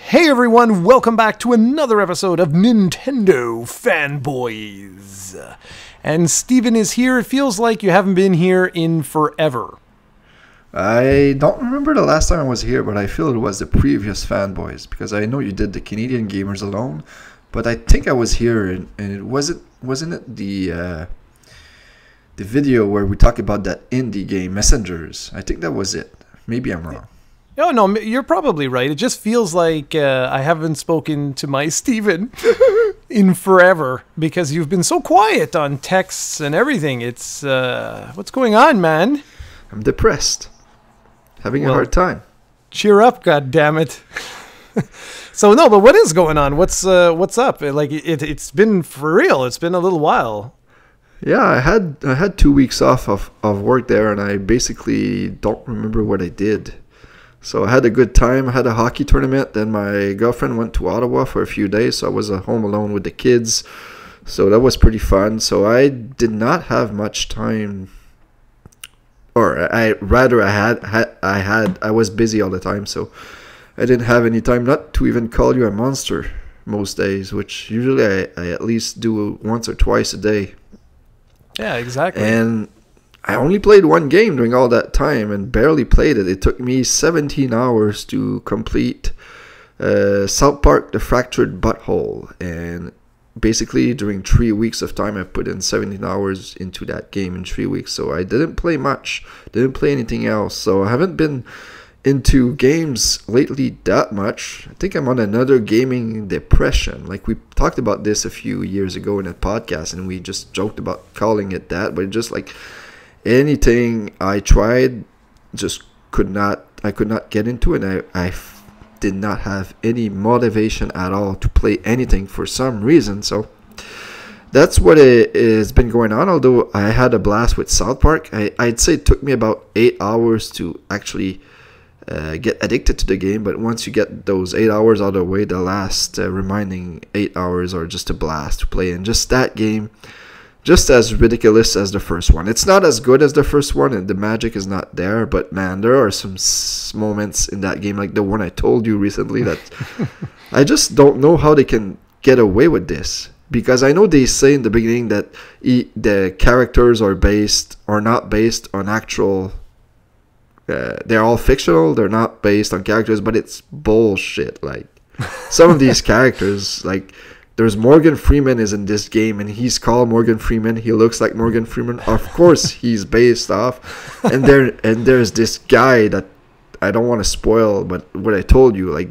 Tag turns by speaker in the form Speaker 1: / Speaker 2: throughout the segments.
Speaker 1: Hey everyone, welcome back to another episode of Nintendo Fanboyz. And Steven is here. It feels like you haven't been here in forever.
Speaker 2: I don't remember the last time I was here, but I feel it was the previous Fanboyz, because I know you did the Canadian Gamers Alone, but I think I was here, and it wasn't it the video where we talked about that indie game, Messengers? I think that was it. Maybe I'm wrong.
Speaker 1: Oh, no, you're probably right. It just feels like I haven't spoken to my Steven in forever because you've been so quiet on texts and everything. It's, what's going on, man?
Speaker 2: I'm depressed. Having a hard time.
Speaker 1: Cheer up, goddammit. So, no, but what is going on? What's up? Like, it's been for real. It's been a little while.
Speaker 2: Yeah, I had 2 weeks off of work there, and I basically don't remember what I did. So I had a good time. I had a hockey tournament. Then my girlfriend went to Ottawa for a few days, so I was at home alone with the kids. So that was pretty fun. So I did not have much time, or I was busy all the time, so I didn't have any time not to even call you a monster most days, which usually I at least do once or twice a day.
Speaker 1: Yeah, exactly.
Speaker 2: And I only played one game during all that time and barely played it. It took me 17 hours to complete South Park: The Fractured Butthole. And basically during 3 weeks of time, I put in 17 hours into that game in 3 weeks. So I didn't play much. Didn't play anything else. So I haven't been into games lately that much. I think I'm on another gaming depression. Like we talked about this a few years ago in a podcast, and we just joked about calling it that. But just like anything I tried, just I could not get into it. And I did not have any motivation at all to play anything for some reason. So that's what it has been going on. Although I had a blast with South Park, I'd say it took me about 8 hours to actually get addicted to the game. But once you get those 8 hours out of the way, the last remaining 8 hours are just a blast to play. And just that game, just as ridiculous as the first one. It's not as good as the first one, and the magic is not there, but man, there are some moments in that game, like the one I told you recently, that I just don't know how they can get away with this. Because I know they say in the beginning that the characters are not based on actual, they're all fictional, they're not based on characters, but it's bullshit. Like, some of these characters, like, there's Morgan Freeman is in this game, and he's called Morgan Freeman. He looks like Morgan Freeman. Of course, he's based off. And there's this guy that I don't want to spoil, but what I told you, like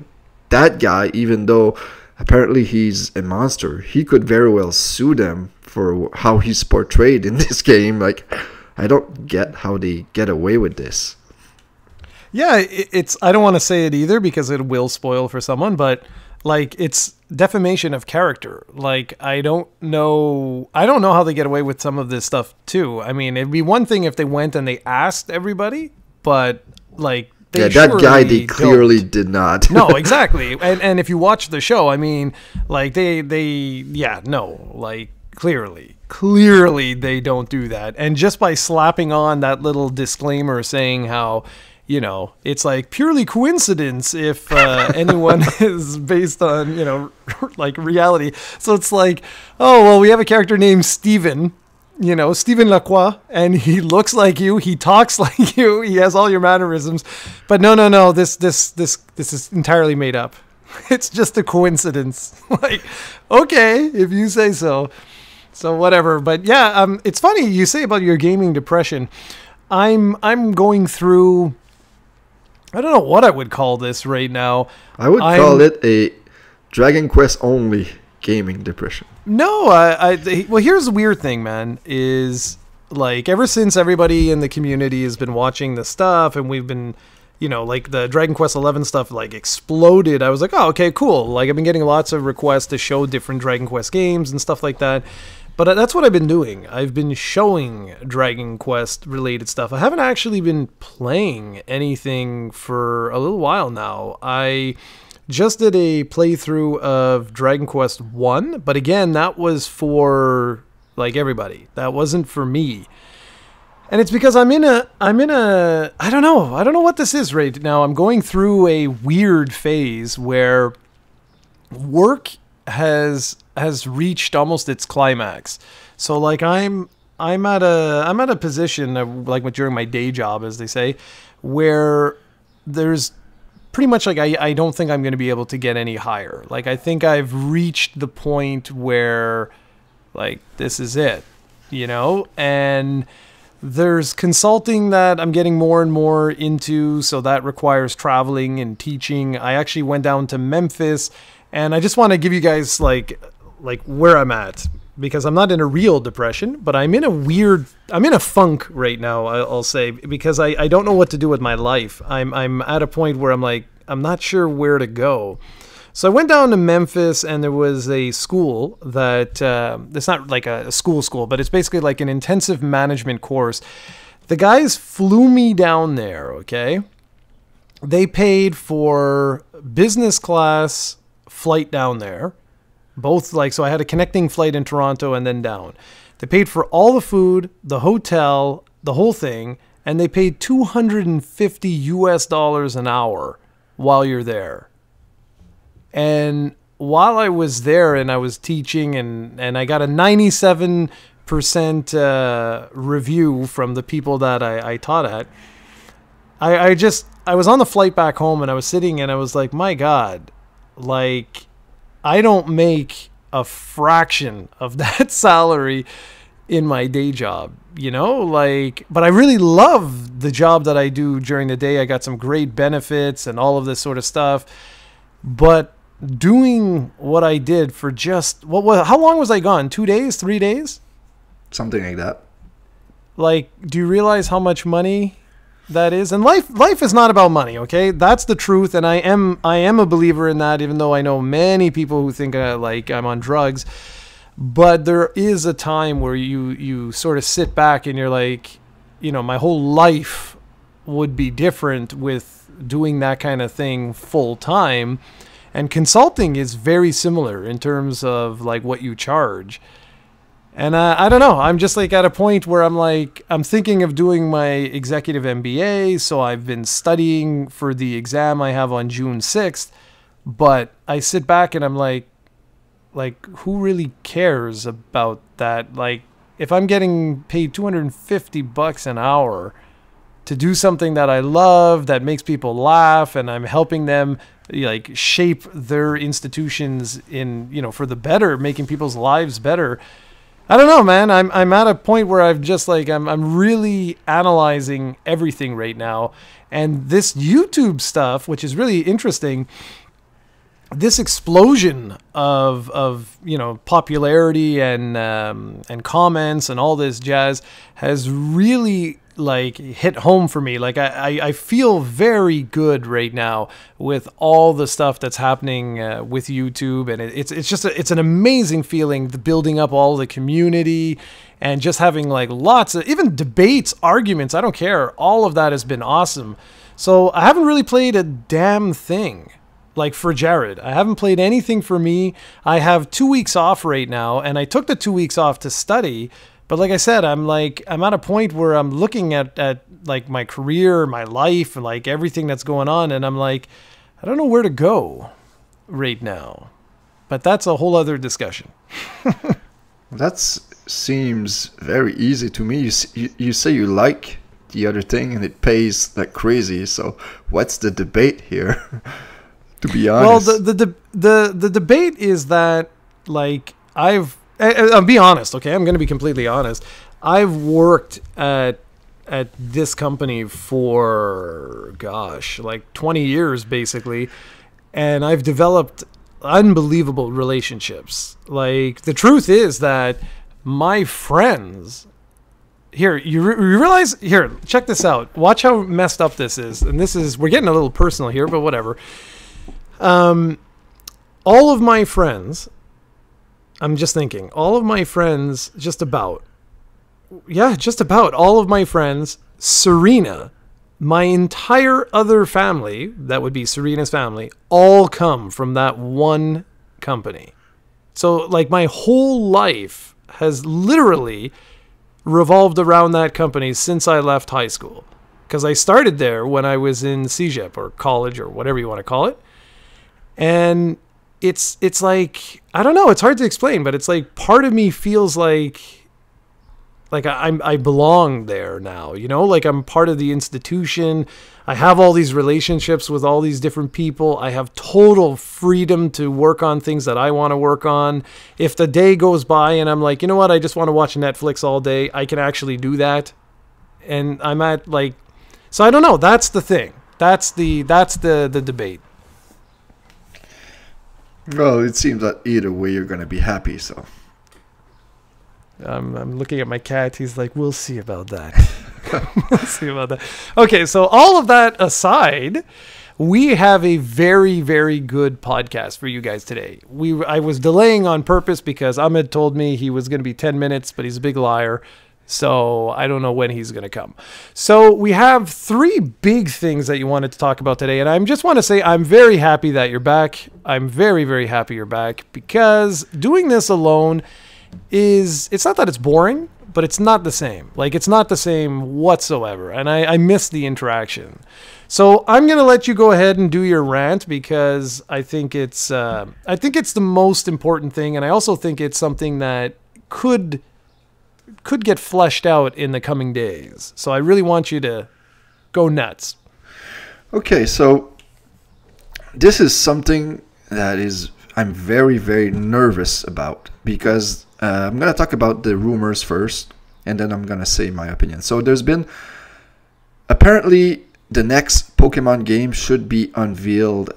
Speaker 2: that guy, even though apparently he's a monster, he could very well sue them for how he's portrayed in this game. Like, I don't get how they get away with this.
Speaker 1: Yeah, I don't want to say it either because it will spoil for someone, but like, it's defamation of character. Like, I don't know how they get away with some of this stuff too. I mean, it'd be one thing if they went and they asked everybody, but like, they
Speaker 2: that guy, they clearly did not.
Speaker 1: No, exactly. And if you watch the show, I mean, like like clearly they don't do that. And just by slapping on that little disclaimer saying how, you know, it's like purely coincidence if anyone is based on, you know, like reality. So it's like, oh, well, we have a character named Steven, you know, Steven Lacroix, and he looks like you, he talks like you, he has all your mannerisms. But no, this is entirely made up. It's just a coincidence. Like, okay, if you say so. So whatever. But yeah, it's funny you say about your gaming depression. I'm going through, I don't know what I would call this right now.
Speaker 2: I would call it a Dragon Quest only gaming depression.
Speaker 1: No, well, here's the weird thing, man, is like ever since everybody in the community has been watching the stuff and we've been, you know, like the Dragon Quest 11 stuff like exploded, I was like, oh, okay, cool. Like I've been getting lots of requests to show different Dragon Quest games and stuff like that. But that's what I've been doing. I've been showing Dragon Quest related stuff. I haven't actually been playing anything for a little while now. I just did a playthrough of Dragon Quest 1, but again, that was for like everybody. That wasn't for me. And it's because I don't know what this is right now. I'm going through a weird phase where work has reached almost its climax. So like I'm at a position of, like during my day job, as they say, where there's pretty much like I don't think I'm going to be able to get any higher. Like I think I've reached the point where like this is it, you know? And there's consulting that I'm getting more and more into, so that requires traveling and teaching. I actually went down to Memphis, and I just want to give you guys like where I'm at, because I'm not in a real depression, but I'm in a funk right now, I'll say, because I don't know what to do with my life. I'm at a point where I'm like, I'm not sure where to go. So I went down to Memphis, and there was a school that, it's not like a school, but it's basically like an intensive management course. The guys flew me down there, okay? They paid for business class flight down there. Both, like, so I had a connecting flight in Toronto and then down. They paid for all the food, the hotel, the whole thing, and they paid $250 an hour while you're there. And while I was there and I was teaching, and I got a 97% review from the people that I taught at, I was on the flight back home, and I was sitting and I was like, my God, like, I don't make a fraction of that salary in my day job, you know, like, but I really love the job that I do during the day. I got some great benefits and all of this sort of stuff, but doing what I did for just, how long was I gone? 2 days, 3 days?
Speaker 2: Something like that.
Speaker 1: Like, do you realize how much money that is? And life is not about money, okay? That's the truth, and I am a believer in that, even though I know many people who think like I'm on drugs. But there is a time where you sort of sit back and you're like, you know, my whole life would be different with doing that kind of thing full time. And consulting is very similar in terms of like what you charge. And I don't know. I'm just like at a point where I'm thinking of doing my executive MBA. So I've been studying for the exam I have on June 6th. But I sit back and I'm like, who really cares about that? Like, if I'm getting paid $250 an hour to do something that I love, that makes people laugh, and I'm helping them like shape their institutions in, you know, for the better, making people's lives better. I don't know, man. I'm at a point where I've just like, I'm really analyzing everything right now. And this YouTube stuff, which is really interesting, this explosion of you know, popularity and comments and all this jazz has really like hit home for me. Like I feel very good right now with all the stuff that's happening with YouTube, and it's an amazing feeling, the building up all the community and just having like lots of even debates, arguments, I don't care, all of that has been awesome. So I haven't really played a damn thing. Like for Jared, I haven't played anything for me. I have 2 weeks off right now, and I took the 2 weeks off to study. But like I said, I'm at a point where I'm looking at like my career, my life, and like everything that's going on, and I'm like, I don't know where to go right now. But that's a whole other discussion.
Speaker 2: That seems very easy to me. You say you like the other thing, and it pays like crazy. So what's the debate here? To be honest.
Speaker 1: Well, the debate is that, like, I'll be honest, okay? I'm going to be completely honest. I've worked at this company for, gosh, like 20 years, basically. And I've developed unbelievable relationships. Like, the truth is that my friends... Here, you realize... Here, check this out. Watch how messed up this is. And this is... We're getting a little personal here, but whatever. All of my friends, I'm just thinking, all of my friends, just about all of my friends, Serena, my entire other family, that would be Serena's family, all come from that one company. So like my whole life has literally revolved around that company since I left high school. Because I started there when I was in CEGEP or college or whatever you want to call it. And it's like, I don't know, it's hard to explain, but it's like part of me feels like I belong there now, you know, like I'm part of the institution. I have all these relationships with all these different people. I have total freedom to work on things that I want to work on. If the day goes by and I'm like, you know what, I just want to watch Netflix all day, I can actually do that. And I'm at like, so I don't know. That's the thing. That's the debate.
Speaker 2: Well, it seems that either way you're going to be happy, so.
Speaker 1: I'm looking at my cat. He's like, we'll see about that. We'll see about that. Okay, so all of that aside, we have a very, very good podcast for you guys today. I was delaying on purpose because Ahmed told me he was going to be 10 minutes, but he's a big liar. So I don't know when he's going to come. So we have 3 big things that you wanted to talk about today. And I just want to say I'm very happy that you're back. I'm very, very happy you're back, because doing this alone it's not that it's boring, but it's not the same. Like, it's not the same whatsoever. And I miss the interaction. So I'm going to let you go ahead and do your rant, because I think it's the most important thing. And I also think it's something that could get fleshed out in the coming days. So I really want you to go nuts.
Speaker 2: Okay, so this is something that I'm very, very nervous about, because I'm going to talk about the rumors first, and then I'm going to say my opinion. So there's been, apparently the next Pokemon game should be unveiled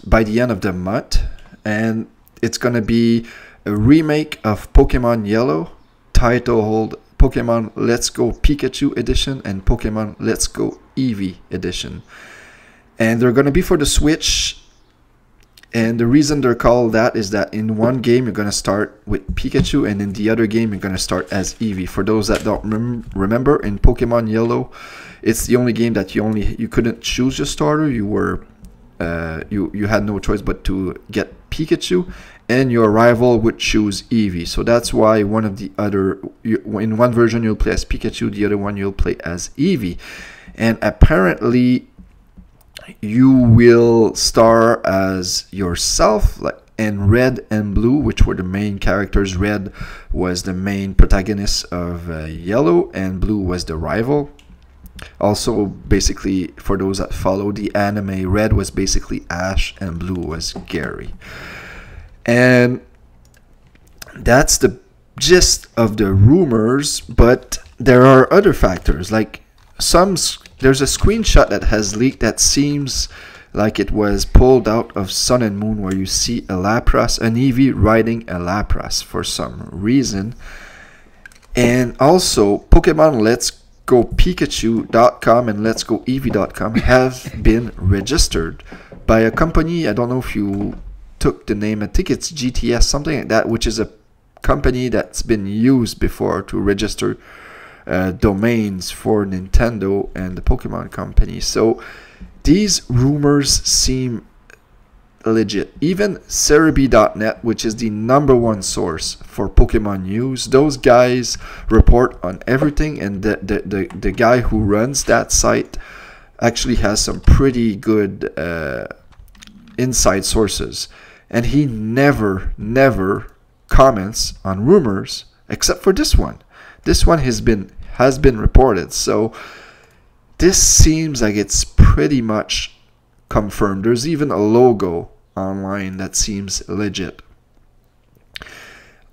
Speaker 2: by the end of the month, and it's going to be a remake of Pokemon Yellow, titled Pokemon Let's Go Pikachu Edition and Pokemon Let's Go Eevee Edition. And they're going to be for the Switch. And the reason they're called that is that in one game you're going to start with Pikachu, and in the other game you're going to start as Eevee. For those that don't remember, in Pokemon Yellow, it's the only game that you couldn't choose your starter. You were you had no choice but to get Pikachu, and your rival would choose Eevee. So that's why in one version you'll play as Pikachu, the other one you'll play as Eevee. And apparently you will star as yourself, like in Red and Blue, which were the main characters. Red was the main protagonist of Yellow, and Blue was the rival. Also, basically, for those that follow the anime, Red was basically Ash and Blue was Gary. And that's the gist of the rumors, but there are other factors. Like there's a screenshot that has leaked that seems like it was pulled out of Sun and Moon, where you see an Eevee riding a Lapras for some reason. And also, Pokemon Let's Go Pikachu.com and Let's Go Eevee.com have been registered by a company. I don't know if you took the name. I think it's GTS, something like that, which is a company that's been used before to register domains for Nintendo and the Pokemon company. So these rumors seem legit. Even Cerebi.net, which is the #1 source for Pokemon news, those guys report on everything, and the guy who runs that site actually has some pretty good inside sources, and he never comments on rumors except for this one. This one has been reported. So this seems like it's pretty much confirmed. There's even a logo online that seems legit.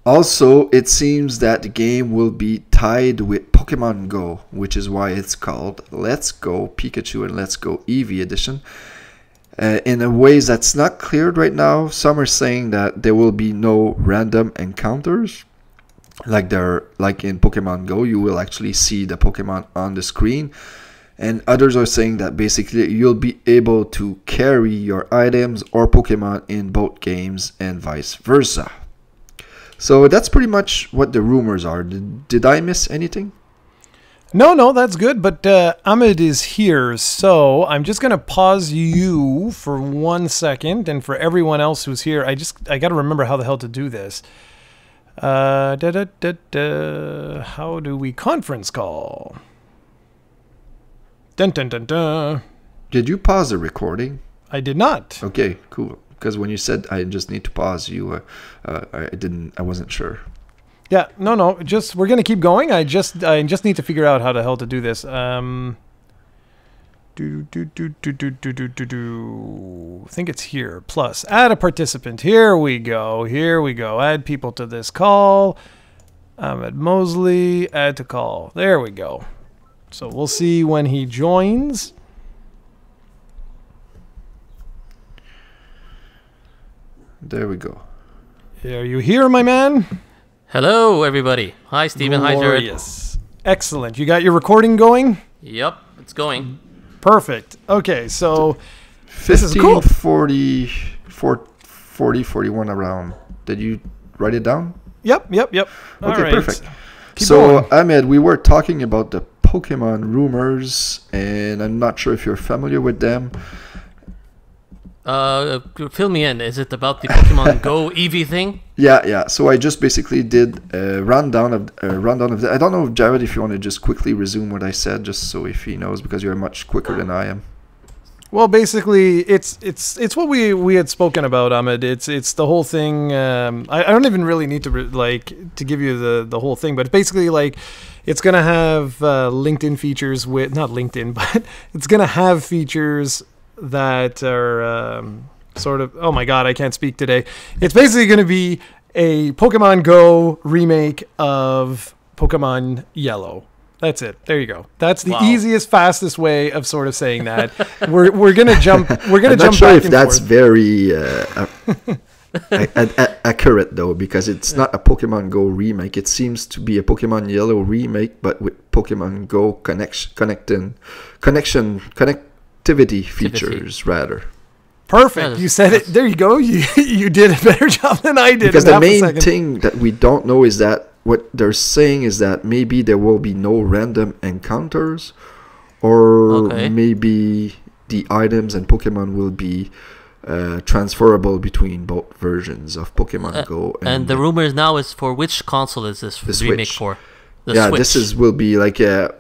Speaker 2: Also, it seems that the game will be tied with Pokemon Go, which is why it's called Let's Go Pikachu and Let's Go Eevee Edition. In a ways that's not cleared right now. Some are saying that there will be no random encounters. Like in Pokemon Go, you will actually see the Pokemon on the screen. And others are saying that basically you'll be able to carry your items or Pokemon in both games and vice versa. So that's pretty much what the rumors are. Did I miss anything?
Speaker 1: No, that's good. But Ahmed is here, so I'm just going to pause you for 1 second. And for everyone else who's here, I got to remember how the hell to do this. How do we conference call? Dun, dun, dun, dun.
Speaker 2: Did you pause the recording?
Speaker 1: I did not.
Speaker 2: Okay, cool. because when you said I just need to pause you, I wasn't sure.
Speaker 1: Yeah, no. Just we're gonna keep going. I just need to figure out how the hell to do this. I think it's here. Plus, add a participant. Here we go. Add people to this call. Ahmed Mosley. Add to call. There we go. So we'll see when he joins.
Speaker 2: There we go.
Speaker 1: Are you here, my man?
Speaker 3: Hello, everybody. Hi, Stephen. Hi, Jared.
Speaker 1: Glorious. Excellent. You got your recording going?
Speaker 3: Yep, it's going.
Speaker 1: Perfect. Okay, so
Speaker 2: 15,
Speaker 1: this is cool.
Speaker 2: 40, 41 around. Did you write it down?
Speaker 1: Yep.
Speaker 2: Okay,
Speaker 1: All right.
Speaker 2: perfect.
Speaker 1: Keep
Speaker 2: So,
Speaker 1: going.
Speaker 2: Ahmed, we were talking about the Pokemon rumors, and I'm not sure if you're familiar with them.
Speaker 3: Fill me in. Is it about the Pokemon Go Eevee thing?
Speaker 2: Yeah. So I just basically did a rundown of that. I don't know, Jared, if you want to just quickly resume what I said, just so if he knows, because you're much quicker than I am.
Speaker 1: Well, basically, it's what we had spoken about, Ahmed. It's the whole thing. I don't even really need to give you the whole thing, but basically, like, it's gonna have LinkedIn features with not LinkedIn, but it's gonna have features that are sort of, oh my god, I can't speak today. It's basically going to be a Pokemon Go remake of Pokemon Yellow. That's it. There you go. That's the easiest, fastest way of sort of saying that. We're gonna jump. We're gonna jump
Speaker 2: I'm not sure
Speaker 1: back
Speaker 2: if
Speaker 1: and
Speaker 2: that's
Speaker 1: forth.
Speaker 2: very accurate though, because it's not a Pokemon Go remake. It seems to be a Pokemon Yellow remake, but with Pokemon Go connectivity features rather.
Speaker 1: Perfect. You said it. There you go. You did a better job than I did.
Speaker 2: Because the main thing that we don't know is that what they're saying is that maybe there will be no random encounters, or maybe the items and Pokemon will be transferable between both versions of Pokemon Go.
Speaker 3: And the rumors now is for which console is this remake for? The Switch.
Speaker 2: Will be like a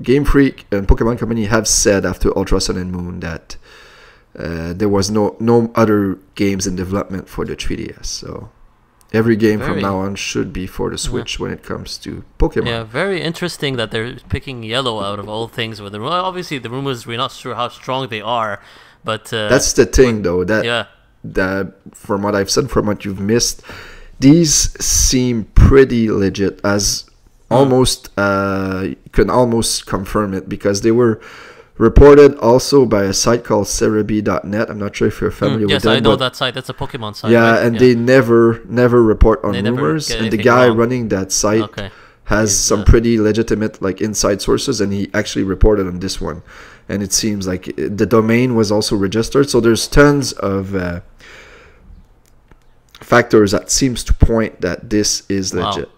Speaker 2: Game Freak and Pokemon Company have said after Ultra Sun and Moon that there was no other games in development for the 3DS. So every game from now on should be for the Switch when it comes to Pokemon.
Speaker 3: Yeah, very interesting that they're picking Yellow out of all things. Well, obviously, the rumors, we're not sure how strong they are, but
Speaker 2: that's the thing, though. That from what I've said, from what you've missed, these seem pretty legit. As almost you can almost confirm it, because they were reported also by a site called Cerebi.net. I'm not sure if you're familiar with them.
Speaker 3: Yes, I know that site. That's a Pokemon site.
Speaker 2: Yeah, right? And they never report on rumors. And the guy running that site has some pretty legitimate like inside sources, and he actually reported on this one. And it seems like the domain was also registered. So there's tons of factors that seems to point that this is legit.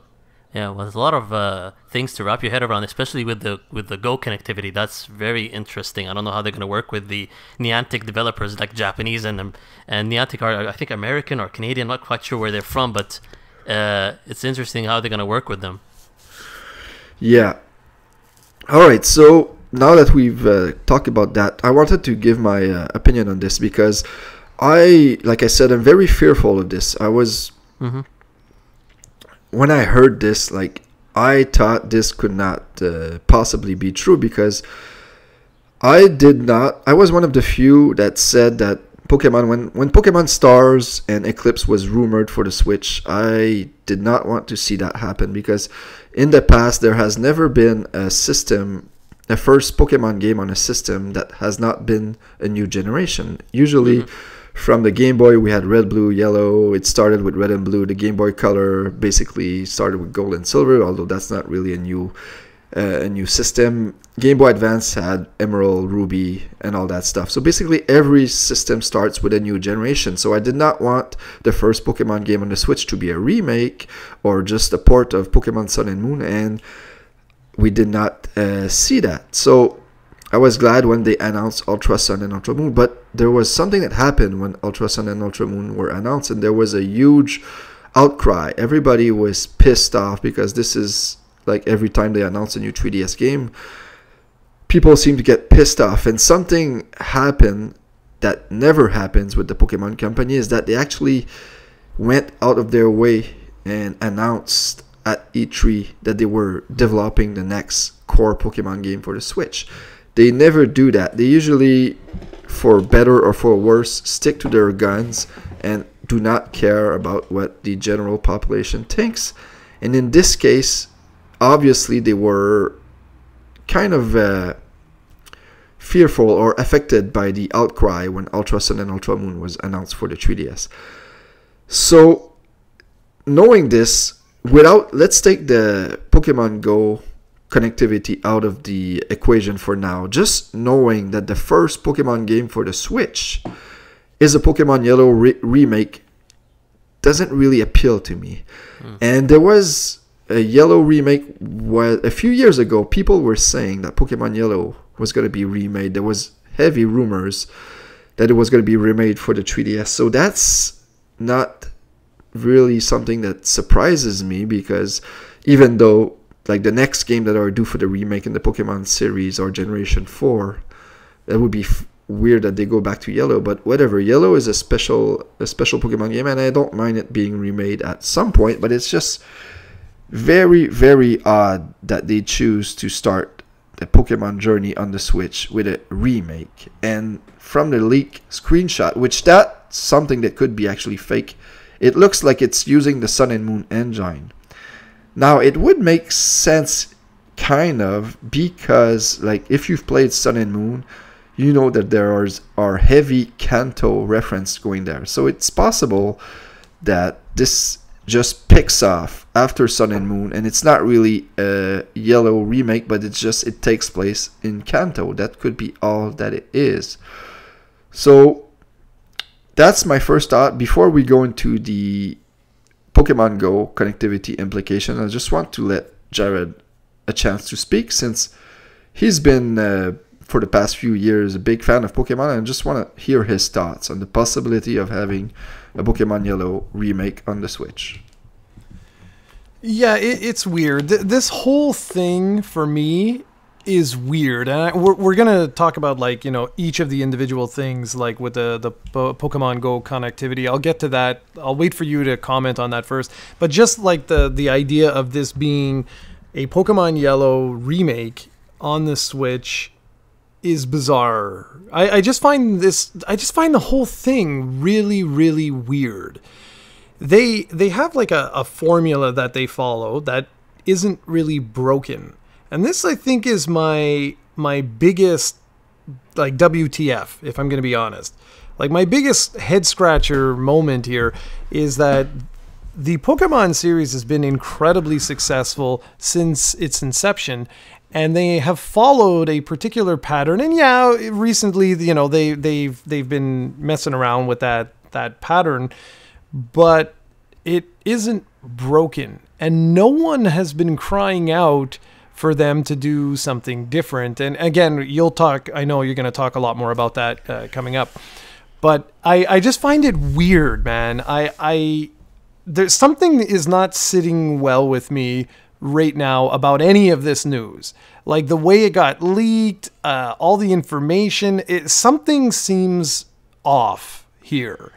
Speaker 3: Yeah, well, there's a lot of things to wrap your head around, especially with the Go connectivity. That's very interesting. I don't know how they're going to work with the Niantic developers, like Japanese and Niantic are, I think, American or Canadian. I'm not quite sure where they're from, but it's interesting how they're going to work with them.
Speaker 2: Yeah. All right. So now that we've talked about that, I wanted to give my opinion on this, because like I said, I'm very fearful of this. I was. Mm-hmm. When I heard this, like, I thought this could not possibly be true, because I was one of the few that said that Pokemon, when Pokemon Stars and Eclipse was rumored for the Switch, I did not want to see that happen, because in the past there has never been a first Pokemon game on a system that has not been a new generation. Usually, from the Game Boy, we had Red, Blue, Yellow. It started with Red and Blue. The Game Boy Color basically started with Gold and Silver, although that's not really a new system. Game Boy Advance had Emerald, Ruby, and all that stuff. So basically, every system starts with a new generation. So I did not want the first Pokemon game on the Switch to be a remake or just a port of Pokemon Sun and Moon, and we did not see that. So I was glad when they announced Ultra Sun and Ultra Moon, but there was something that happened when Ultra Sun and Ultra Moon were announced, and there was a huge outcry. Everybody was pissed off, because this is like every time they announce a new 3DS game, people seem to get pissed off, and something happened that never happens with the Pokemon Company is that they actually went out of their way and announced at E3 that they were developing the next core Pokemon game for the Switch. They never do that. They usually, for better or for worse, stick to their guns and do not care about what the general population thinks. And in this case, obviously they were kind of fearful or affected by the outcry when Ultra Sun and Ultra Moon was announced for the 3DS. So, knowing this, let's take the Pokemon Go connectivity out of the equation for now. Just knowing that the first Pokemon game for the Switch is a Pokemon Yellow remake doesn't really appeal to me. And there was a Yellow remake a few years ago. People were saying that Pokemon Yellow was going to be remade. There was heavy rumors that it was going to be remade for the 3DS. So that's not really something that surprises me, because even though like the next game that are due for the remake in the Pokemon series or Generation 4, that would be weird that they go back to Yellow, but whatever. Yellow is a special Pokemon game, and I don't mind it being remade at some point, but it's just very, very odd that they choose to start the Pokemon journey on the Switch with a remake. And from the leak screenshot, which that's something that could be actually fake, it looks like it's using the Sun and Moon engine. Now, it would make sense, kind of, because like if you've played Sun and Moon, you know that there are heavy Kanto reference going there. So it's possible that this just picks off after Sun and Moon, and it's not really a Yellow remake, but it takes place in Kanto. That could be all that it is. So that's my first thought. Before we go into the Pokemon Go connectivity implication, I just want to let Jared a chance to speak, since he's been for the past few years a big fan of Pokemon, and I just want to hear his thoughts on the possibility of having a Pokemon Yellow remake on the Switch.
Speaker 1: Yeah, it's weird. This whole thing for me is weird, and we're gonna talk about like each of the individual things, like with the Pokemon Go connectivity. I'll get to that. I'll wait for you to comment on that first. But just like the idea of this being a Pokemon Yellow remake on the Switch is bizarre. I just find the whole thing really, really weird. They have like a formula that they follow that isn't really broken. And this, I think, is my biggest like WTF, if I'm going to be honest. Like my biggest head scratcher moment here is that the Pokemon series has been incredibly successful since its inception, and they have followed a particular pattern. And yeah, recently, they've been messing around with that pattern, but it isn't broken, and no one has been crying out for them to do something different. And again, I know you're going to talk a lot more about that coming up, but I just find it weird, man. There's something is not sitting well with me right now about any of this news. Like the way it got leaked, all the information, something seems off here.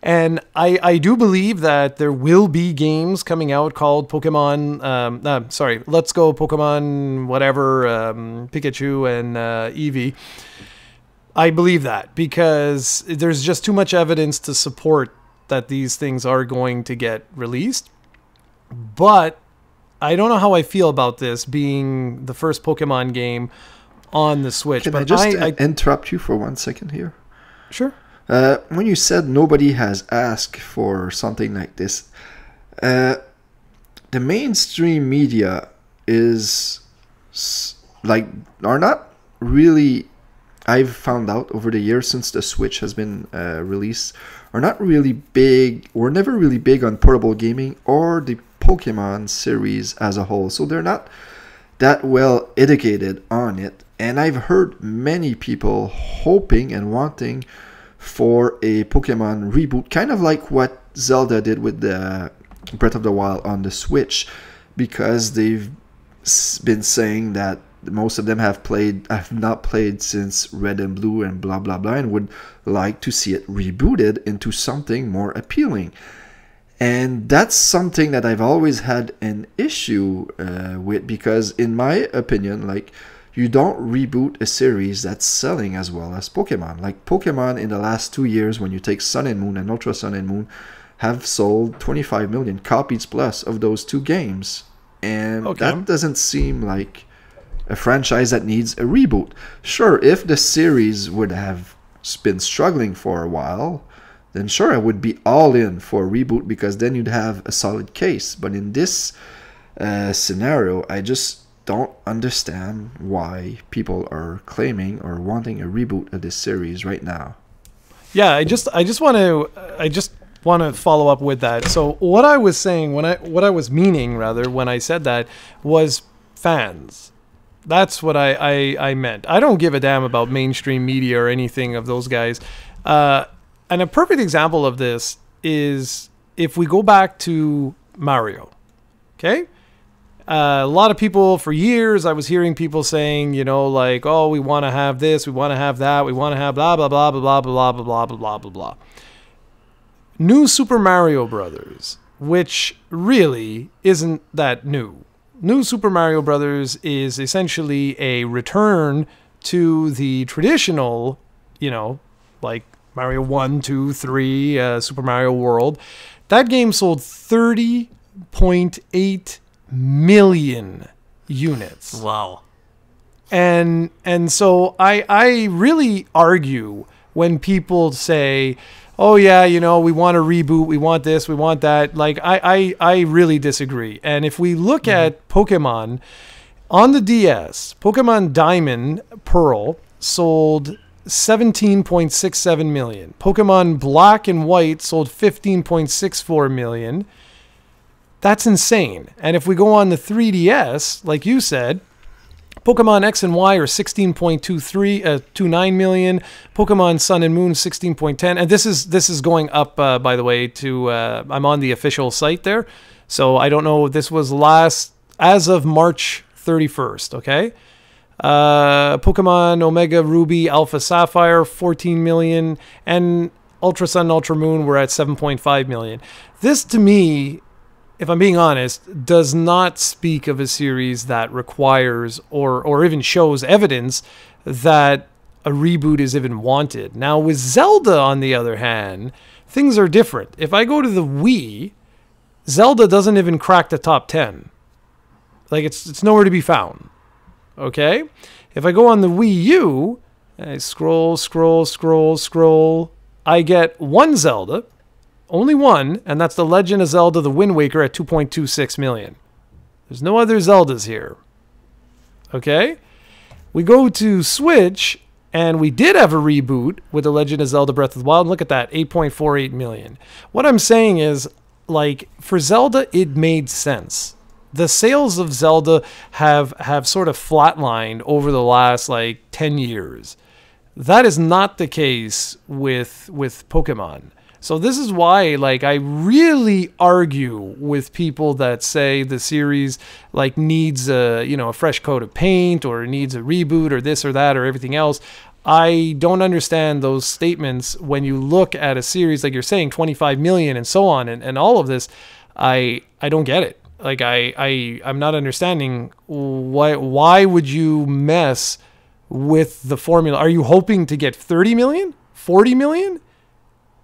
Speaker 1: And I do believe that there will be games coming out called Pokemon, Let's Go Pokemon, whatever, Pikachu and Eevee. I believe that because there's just too much evidence to support that these things are going to get released. But I don't know how I feel about this being the first Pokemon game on the Switch.
Speaker 2: Can I just interrupt you for 1 second here?
Speaker 1: Sure.
Speaker 2: When you said nobody has asked for something like this, the mainstream media are not really, I've found out over the years since the Switch has been released, are not really big, or never really big on portable gaming or the Pokemon series as a whole. So they're not that well educated on it. And I've heard many people hoping and wanting for a Pokemon reboot, kind of like what Zelda did with the Breath of the Wild on the Switch, because they've been saying that most of them have not played since Red and Blue and blah blah blah, and would like to see it rebooted into something more appealing. And that's something that I've always had an issue with, because in my opinion, like, you don't reboot a series that's selling as well as Pokemon. Like, Pokemon in the last 2 years, when you take Sun and Moon and Ultra Sun and Moon, have sold 25 million copies plus of those two games. And that doesn't seem like a franchise that needs a reboot. Sure, if the series would have been struggling for a while, then sure, I would be all in for a reboot, because then you'd have a solid case. But in this scenario, I just don't understand why people are claiming or wanting a reboot of this series right now.
Speaker 1: Yeah, I just want to follow up with that. So what I was saying, what I was meaning rather when I said that, was fans. That's what I meant. I don't give a damn about mainstream media or anything of those guys. And a perfect example of this is if we go back to Mario. Okay? A lot of people, for years, I was hearing people saying, you know, like, oh, we want to have this, we want to have that, we want to have blah, blah, blah, blah, blah, blah, blah, blah, blah, blah, blah, blah. New Super Mario Brothers, which really isn't that new. New Super Mario Brothers is essentially a return to the traditional, you know, like Mario 1, 2, 3, Super Mario World. That game sold 30.8 million units.
Speaker 3: Wow.
Speaker 1: And so I really argue when people say, oh yeah, you know, we want a reboot, we want this, we want that. Like, I really disagree. And if we look at Pokemon on the DS, Pokemon Diamond Pearl sold 17.67 million. Pokemon Black and White sold 15.64 million. That's insane. And if we go on the 3DS, like you said, Pokemon X and Y are 16.29 million. Pokemon Sun and Moon 16.10. And this is going up, by the way, to I'm on the official site there. So I don't know if this was last as of March 31st, okay? Pokemon Omega Ruby Alpha Sapphire 14 million, and Ultra Sun and Ultra Moon were at 7.5 million. This, to me, if I'm being honest, does not speak of a series that requires or even shows evidence that a reboot is even wanted. Now, with Zelda, on the other hand, things are different. If I go to the Wii, Zelda doesn't even crack the top 10. Like, it's nowhere to be found. Okay? If I go on the Wii U, I scroll, I get one Zelda, only one, and that's The Legend of Zelda The Wind Waker at 2.26 million. There's no other Zeldas here. Okay? We go to Switch, and we did have a reboot with The Legend of Zelda Breath of the Wild. Look at that, 8.48 million. What I'm saying is, like, for Zelda, it made sense. The sales of Zelda have sort of flatlined over the last, like, 10 years. That is not the case with Pokemon. So this is why, like, I really argue with people that say the series, like, needs a, you know, a fresh coat of paint, or needs a reboot, or this or that, or everything else. I don't understand those statements when you look at a series like you're saying, 25 million and so on, and all of this. I don't get it. Like, I'm not understanding why would you mess with the formula? Are you hoping to get 30 million? 40 million?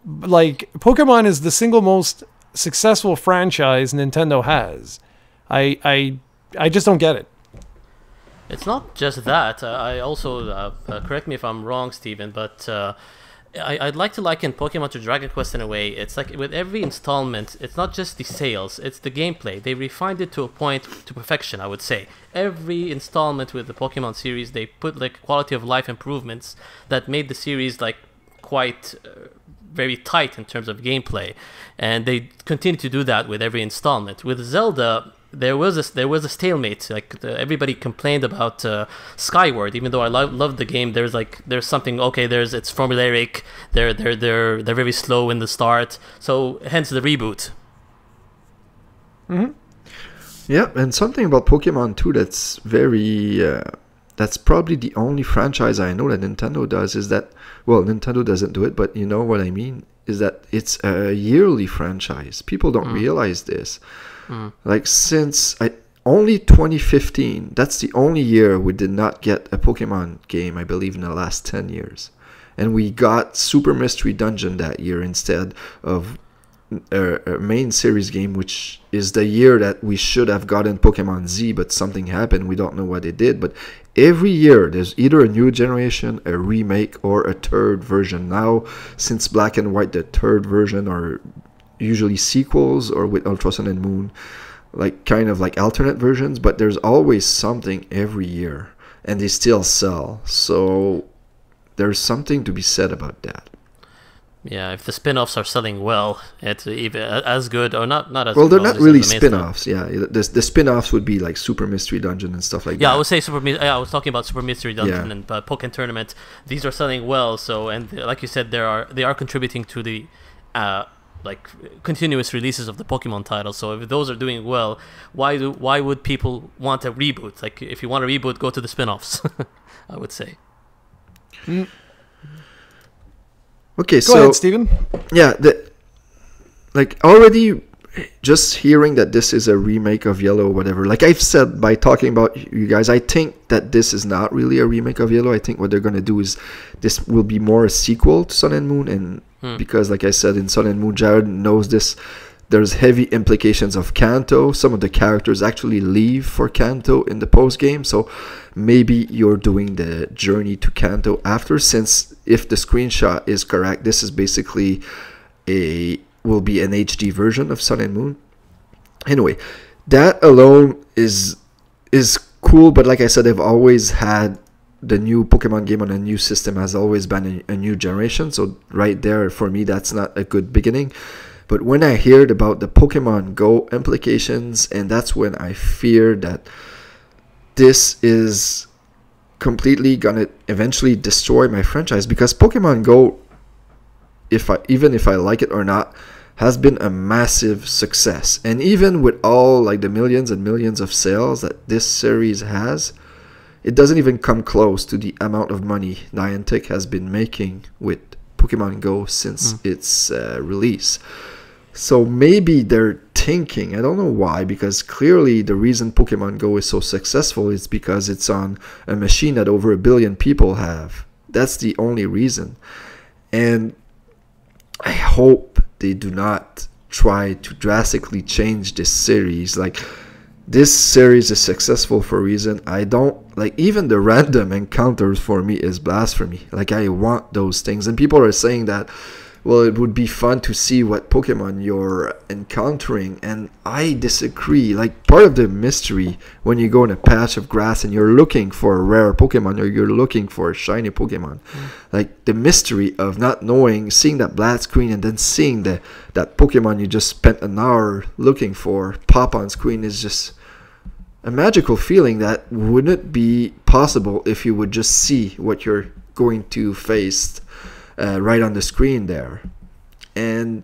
Speaker 1: Like, Pokemon is the single most successful franchise Nintendo has. I just don't get it.
Speaker 3: It's not just that. I also, correct me if I'm wrong, Steven, but I'd like to liken Pokemon to Dragon Quest in a way. It's like with every installment, it's not just the sales, it's the gameplay. They refined it to a point, to perfection, I would say. Every installment with the Pokemon series, they put like quality of life improvements that made the series like quite very tight in terms of gameplay. And they continue to do that with every installment. With Zelda, there was a stalemate. Like everybody complained about Skyward, even though I loved the game. There's something, okay. It's formulaic. They're very slow in the start. So hence the reboot.
Speaker 2: Mm-hmm. Yeah, and something about Pokemon too that's very that's probably the only franchise I know that Nintendo does, is that, well, Nintendo doesn't do it, but you know what I mean, is that it's a yearly franchise. People don't realize this. Like, since only 2015, that's the only year we did not get a Pokemon game, I believe, in the last 10 years. And we got Super Mystery Dungeon that year instead of a main series game, which is the year that we should have gotten Pokemon Z, but something happened. We don't know what it did. But every year, there's either a new generation, a remake, or a third version. Now, since Black and White, the third version are usually sequels, or with Ultra Sun and Moon, like kind of like alternate versions. But there's always something every year, and they still sell. So there's something to be said about that.
Speaker 3: Yeah, if the spin-offs are selling well, it's even as good, or not as
Speaker 2: well,
Speaker 3: good.
Speaker 2: They're not really spin-offs. Yeah, the spin-offs would be like Super Mystery Dungeon and stuff like that.
Speaker 3: Yeah, I would say I was talking about Super Mystery Dungeon and Pokémon Tournament. These are selling well, so, and like you said, they are contributing to the like continuous releases of the Pokemon titles. So if those are doing well, why would people want a reboot? Like, if you want a reboot, go to the spin-offs. I would say.
Speaker 2: Okay,
Speaker 1: Go ahead, Steven.
Speaker 2: Yeah, like, already just hearing that this is a remake of Yellow or whatever, like I've said by talking about you guys, I think that this is not really a remake of Yellow. I think what they're going to do is this will be more a sequel to Sun and Moon, and because, like I said, in Sun and Moon, Jared knows this, there's heavy implications of Kanto. Some of the characters actually leave for Kanto in the post-game, so maybe you're doing the journey to Kanto after, since if the screenshot is correct, this is basically will be an HD version of Sun and Moon. Anyway, that alone is cool, but like I said, I've always had the new Pokemon game on a new system has always been a new generation, so right there, for me, that's not a good beginning. But when I heard about the Pokemon Go implications, and that's when I feared that this is completely gonna eventually destroy my franchise, because Pokemon Go, even if I like it or not, has been a massive success. And even with all like the millions and millions of sales that this series has, it doesn't even come close to the amount of money Niantic has been making with Pokemon Go since its release. So maybe they're thinking, I don't know why, because clearly the reason Pokemon Go is so successful is because it's on a machine that over 1 billion people have. That's the only reason. And I hope they do not try to drastically change this series. Like, this series is successful for a reason. I don't like, even the random encounters for me is blasphemy. Like, I want those things, and people are saying that, well, it would be fun to see what Pokemon you're encountering, and I disagree. Like, part of the mystery when you go in a patch of grass and you're looking for a rare Pokemon, or you're looking for a shiny Pokemon, like, the mystery of not knowing, seeing that black screen and then seeing that Pokemon you just spent an hour looking for pop on screen is just a magical feeling that wouldn't be possible if you would just see what you're going to face right on the screen there. And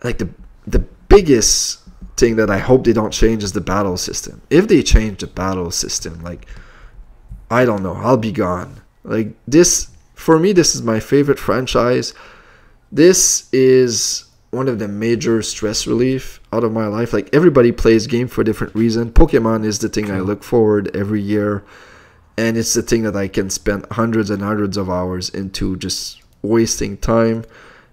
Speaker 2: like, the biggest thing that I hope they don't change is the battle system. If they change the battle system, like, I don't know, I'll be gone. Like, this, for me, this is my favorite franchise. This is one of the major stress relief out of my life. Like, everybody plays game for a different reason. Pokemon is the thing I look forward every year, and it's the thing that I can spend hundreds and hundreds of hours into just wasting time,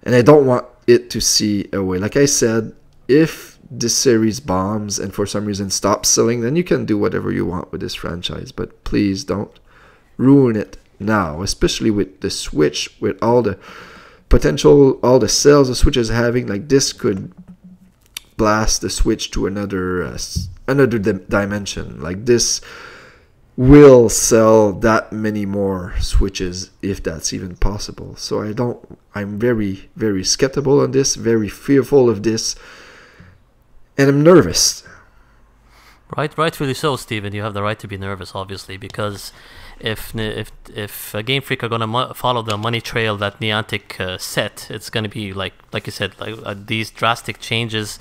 Speaker 2: and I don't want it to see away. Like I said, if this series bombs and for some reason stops selling, then you can do whatever you want with this franchise, but please don't ruin it now, especially with the Switch, with all the potential, all the sales the Switch is having. Like, this could blast the Switch to another dimension. Like, this will sell that many more Switches, if that's even possible. So I'm very, very skeptical on this, very fearful of this, and I'm nervous.
Speaker 3: Rightfully so, Steven. You have the right to be nervous, obviously, because if Game Freak are going to follow the money trail that Niantic set, it's going to be like you said, like these drastic changes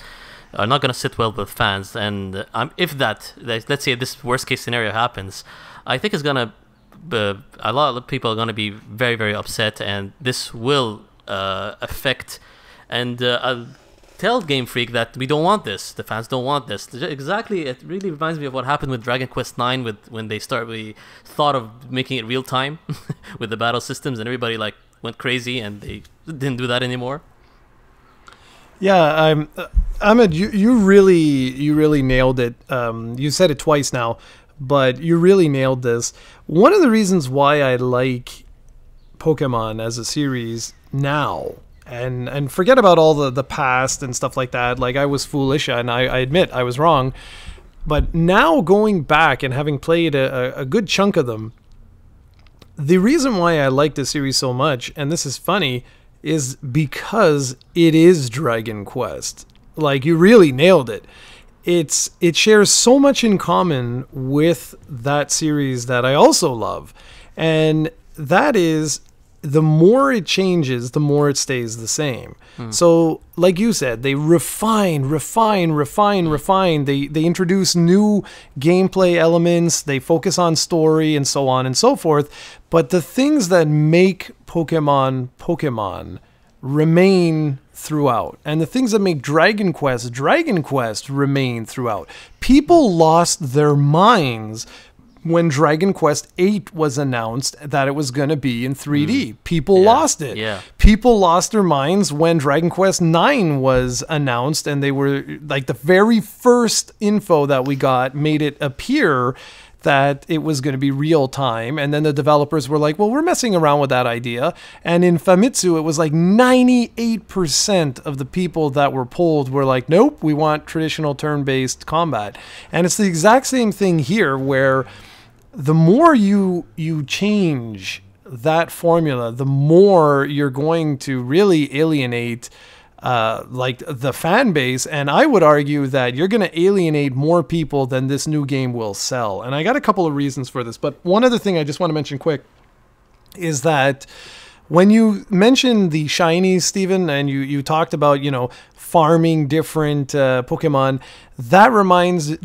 Speaker 3: are not going to sit well with fans. And if let's say this worst case scenario happens, I think it's going to a lot of people are going to be very, very upset, and this will affect and I'll tell Game Freak that we don't want this. The fans don't want this. Exactly, it really reminds me of what happened with Dragon Quest IX when we thought of making it real time with the battle systems, and everybody like went crazy, and they didn't do that anymore.
Speaker 1: Yeah, Ahmed, you really nailed it. You said it twice now, but you really nailed this. One of the reasons why I like Pokemon as a series now, and forget about all the past and stuff like that. Like, I was foolish, and I admit I was wrong. But now, going back and having played a good chunk of them, the reason why I like this series so much, and this is funny, is because it is Dragon Quest. Like, you really nailed it. It shares so much in common with that series that I also love. And that is, the more it changes, the more it stays the same. So, like you said, they refine. They introduce new gameplay elements. They focus on story and so on and so forth. But the things that make Pokemon remain throughout. And the things that make Dragon Quest remain throughout. People lost their minds when Dragon Quest VIII was announced that it was going to be in 3D. People lost it.
Speaker 3: Yeah.
Speaker 1: People lost their minds when Dragon Quest IX was announced, and they were like, the very first info that we got made it appear that it was going to be real time. And then the developers were like, well, we're messing around with that idea. And in Famitsu, it was like 98% of the people that were polled were like, nope, we want traditional turn-based combat. And it's the exact same thing here, where the more you change that formula, the more you're going to really alienate like the fan base, and I would argue that you're going to alienate more people than this new game will sell. And I got a couple of reasons for this, but one other thing I just want to mention quick is that when you mentioned the shinies, Steven, and you talked about, farming different Pokemon, that reminded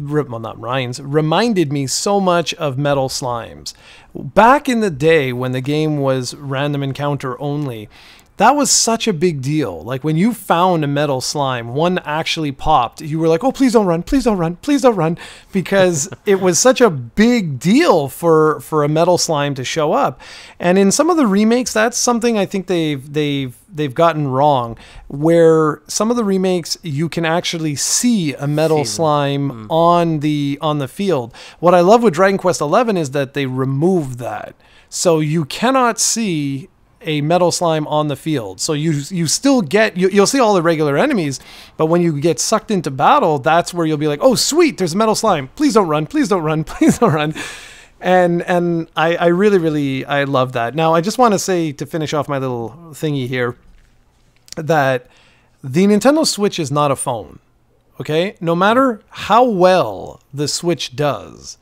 Speaker 1: me so much of Metal Slimes. Back in the day when the game was random encounter only, that was such a big deal. Like, when you found a metal slime, one actually popped, you were like, oh, please don't run, please don't run, please don't run, because it was such a big deal for a metal slime to show up. And in some of the remakes, that's something I think they've gotten wrong, where some of the remakes you can actually see a metal slime on the field. What I love with Dragon Quest XI is that they removed that. So you cannot see a metal slime on the field. So you still get, you'll see all the regular enemies, but when you get sucked into battle, that's where you'll be like, oh sweet, there's a metal slime. Please don't run, please don't run, please don't run. And I really I love that. Now, I just want to say, to finish off my little thingy here, that the Nintendo Switch is not a phone. Okay? No matter how well the Switch does,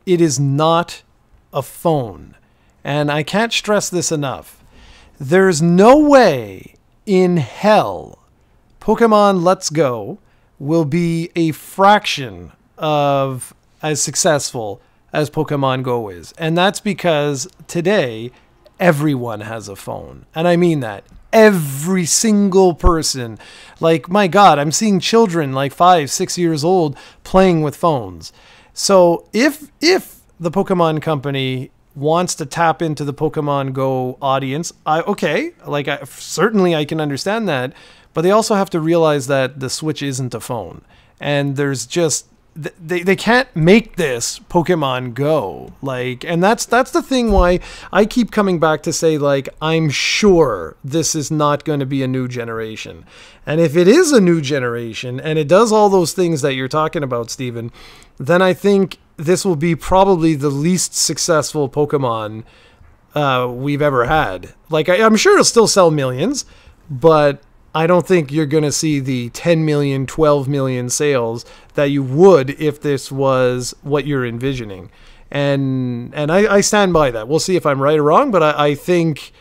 Speaker 1: it is not a phone. And I can't stress this enough. There's no way in hell Pokemon Let's Go will be a fraction of as successful as Pokemon Go is. And that's because today everyone has a phone. And I mean that. Every single person. Like, my God, I'm seeing children like 5, 6 years old playing with phones. So if the Pokemon Company wants to tap into the Pokemon Go audience, certainly I can understand that, but they also have to realize that the Switch isn't a phone, and there's just they can't make this Pokemon Go, and that's the thing why I keep coming back to say, I'm sure this is not going to be a new generation. And if it is a new generation and it does all those things that you're talking about, Steven, then I think this will be probably the least successful Pokemon we've ever had. I'm sure it'll still sell millions, but I don't think you're going to see the 10 million, 12 million sales that you would if this was what you're envisioning. And I stand by that. We'll see if I'm right or wrong, but I think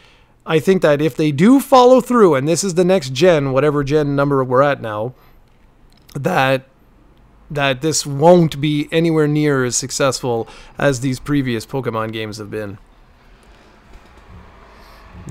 Speaker 1: that if they do follow through, and this is the next gen, whatever gen number we're at now, that this won't be anywhere near as successful as these previous Pokemon games have been.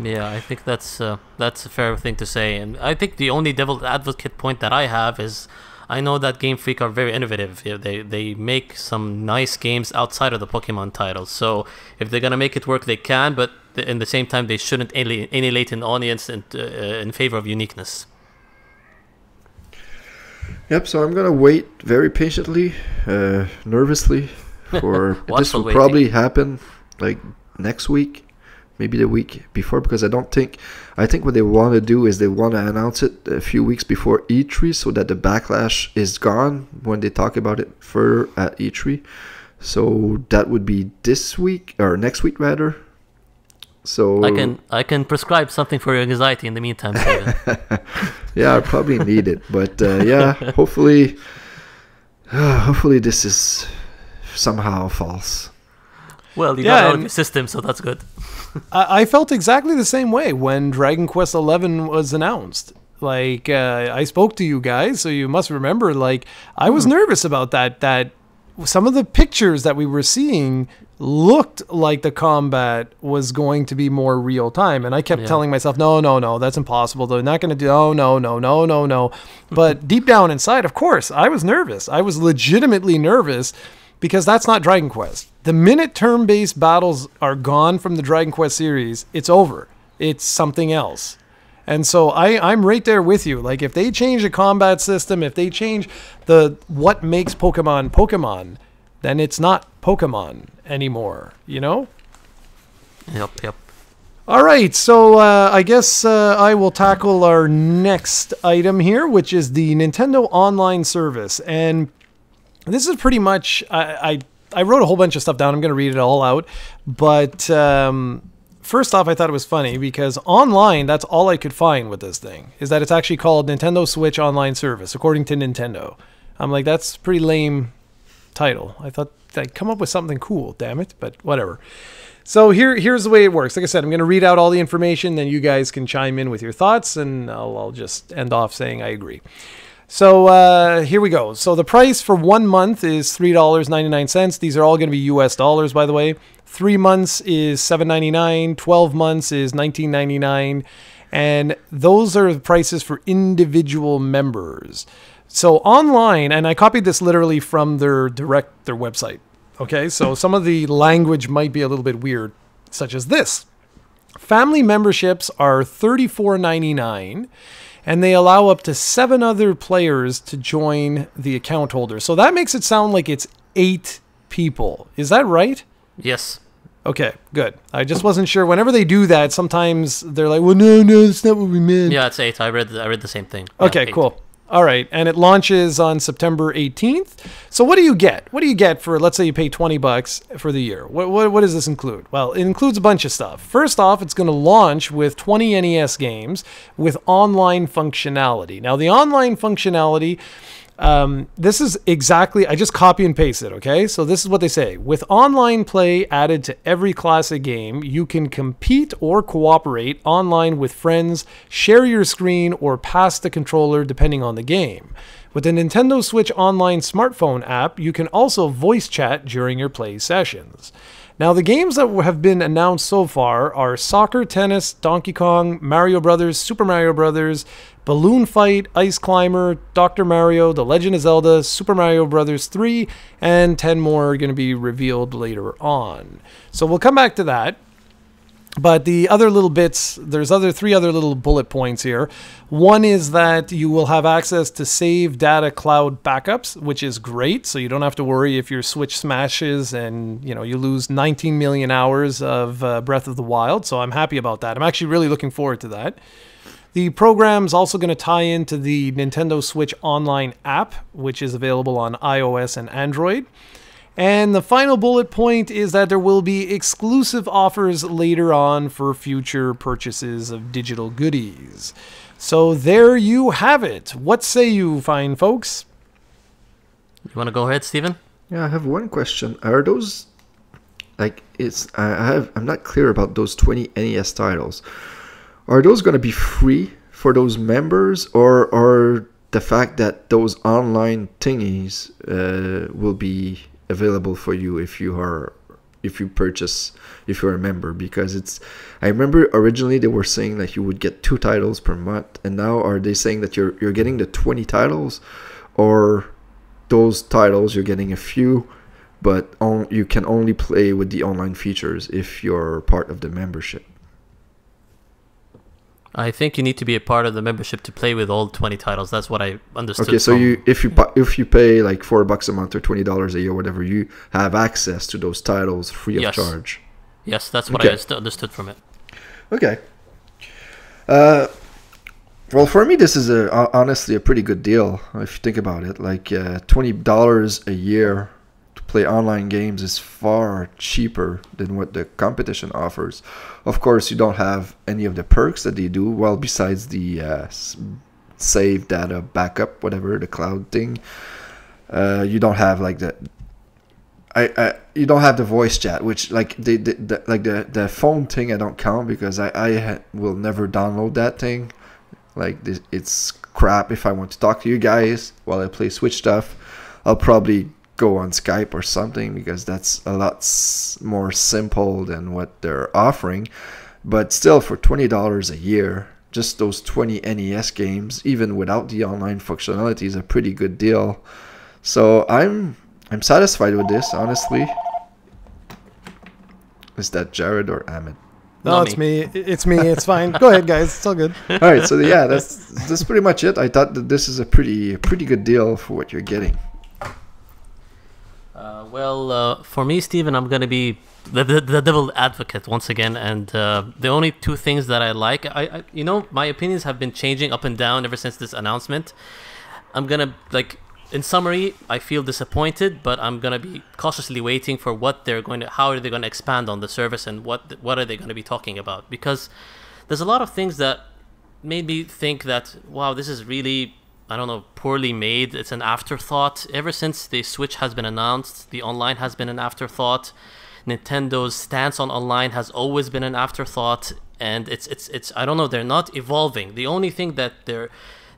Speaker 3: Yeah, I think that's a fair thing to say, and I think the only devil's advocate point that I have is I know that Game Freak are very innovative. They make some nice games outside of the Pokemon titles. So if they're gonna make it work, they can. But in the same time, they shouldn't alienate an audience in favor of uniqueness.
Speaker 2: Yep. So I'm gonna wait very patiently, nervously, for this will
Speaker 3: waiting.
Speaker 2: probably happen like next week. Maybe the week before, because I think what they want to do is they want to announce it a few weeks before E3 so that the backlash is gone when they talk about it further at E3. So that would be this week or next week rather. So
Speaker 3: I can prescribe something for your anxiety in the meantime, Steven.
Speaker 2: Yeah, I probably need it, but yeah, hopefully this is somehow false.
Speaker 3: Well, you got it out of your system, so that's good.
Speaker 1: I felt exactly the same way when Dragon Quest XI was announced. Like, I spoke to you guys, so you must remember, like, I was nervous about that some of the pictures that we were seeing looked like the combat was going to be more real time. And I kept telling myself, no, that's impossible. They're not going to do, no. But deep down inside, of course, I was nervous. I was legitimately nervous because that's not Dragon Quest. The minute turn-based battles are gone from the Dragon Quest series, it's over. It's something else. And so I'm right there with you. Like, if they change the combat system, if they change what makes Pokemon, then it's not Pokemon anymore, you know?
Speaker 3: Yep.
Speaker 1: All right, so I guess I will tackle our next item here, which is the Nintendo Online Service. And this is pretty much... I wrote a whole bunch of stuff down. I'm going to read it all out. But first off, I thought it was funny because online, that's all I could find with this thing, is that it's actually called Nintendo Switch Online Service, according to Nintendo. I'm like, that's a pretty lame title. I thought I'd come up with something cool, damn it, but whatever. So here's the way it works. Like I said, I'm going to read out all the information, then you guys can chime in with your thoughts, and I'll just end off saying I agree. So here we go. So the price for 1 month is $3.99. These are all going to be US dollars, by the way. 3 months is $7.99. 12 months is $19.99. And those are the prices for individual members. So online, and I copied this literally from their website. Okay, so some of the language might be a little bit weird, such as this. Family memberships are $34.99. And they allow up to 7 other players to join the account holder. So that makes it sound like it's 8 people. Is that right?
Speaker 3: Yes.
Speaker 1: Okay, good. I just wasn't sure. Whenever they do that, sometimes they're like, well, no, that's not what we meant.
Speaker 3: Yeah, it's 8. I read the same thing.
Speaker 1: Okay,
Speaker 3: yeah,
Speaker 1: cool. All right, and it launches on September 18th. So what do you get? What do you get for, let's say you pay $20 for the year? What does this include? Well, it includes a bunch of stuff. First off, it's going to launch with 20 NES games with online functionality. Now, the online functionality, this is exactly, I just copy and paste it, okay? So this is what they say. With online play added to every classic game, you can compete or cooperate online with friends, share your screen, or pass the controller depending on the game. With the Nintendo Switch Online smartphone app, you can also voice chat during your play sessions. Now, the games that have been announced so far are Soccer, Tennis, Donkey Kong, Mario Brothers, Super Mario Brothers, Balloon Fight, Ice Climber, Dr. Mario, The Legend of Zelda, Super Mario Brothers 3, and 10 more are going to be revealed later on. So we'll come back to that. But the other little bits, there's 3 other little bullet points here. One is that you will have access to save data cloud backups, which is great. So you don't have to worry if your Switch smashes and you lose 19 million hours of Breath of the Wild. So I'm happy about that. I'm actually really looking forward to that. The program's also going to tie into the Nintendo Switch Online app, which is available on iOS and Android. And the final bullet point is that there will be exclusive offers later on for future purchases of digital goodies. So there you have it. What say you, fine folks?
Speaker 3: You want to go ahead, Steven?
Speaker 2: Yeah, I have one question. Are those I'm not clear about those 20 NES titles. Are those going to be free for those members, or the fact that those online thingies will be available for you if you're a member, because I remember originally they were saying that you would get 2 titles per month, and now are they saying that you're getting the 20 titles, or those titles you're getting a few, but you can only play with the online features if you're part of the membership?
Speaker 3: I think you need to be a part of the membership to play with all 20 titles. That's what I understood.
Speaker 2: Okay, so if you pay like $4 a month or $20 a year, whatever, you have access to those titles free of charge.
Speaker 3: Yes, that's what I understood from it.
Speaker 2: Okay. Well, for me, this is honestly a pretty good deal if you think about it. Like $20 a year to play online games is far cheaper than what the competition offers. Of course, you don't have any of the perks that they do. Well, besides the save data backup, whatever, the cloud thing, you don't have like you don't have the voice chat, which like the phone thing I don't count, because I will never download that thing. Like it's crap. If I want to talk to you guys while I play Switch stuff, I'll probably go on Skype or something, because that's a lot more simple than what they're offering. But still, for $20 a year, just those 20 NES games, even without the online functionality, is a pretty good deal. So I'm satisfied with this, honestly. Is that Jared or Ahmed?
Speaker 1: No, it's me. It's me. It's fine. Go ahead, guys. It's all good.
Speaker 2: All right. So yeah, that's pretty much it. I thought that this is a pretty good deal for what you're getting.
Speaker 3: For me, Steven, I'm going to be the devil advocate once again. And the only 2 things that I like, my opinions have been changing up and down ever since this announcement. I'm going to, in summary, I feel disappointed, but I'm going to be cautiously waiting for how are they going to expand on the service, and what are they going to be talking about. Because there's a lot of things that made me think that, wow, this is really, I don't know, poorly made. It's an afterthought. Ever since the Switch has been announced, the online has been an afterthought. Nintendo's stance on online has always been an afterthought, and it's I don't know, they're not evolving. The only thing that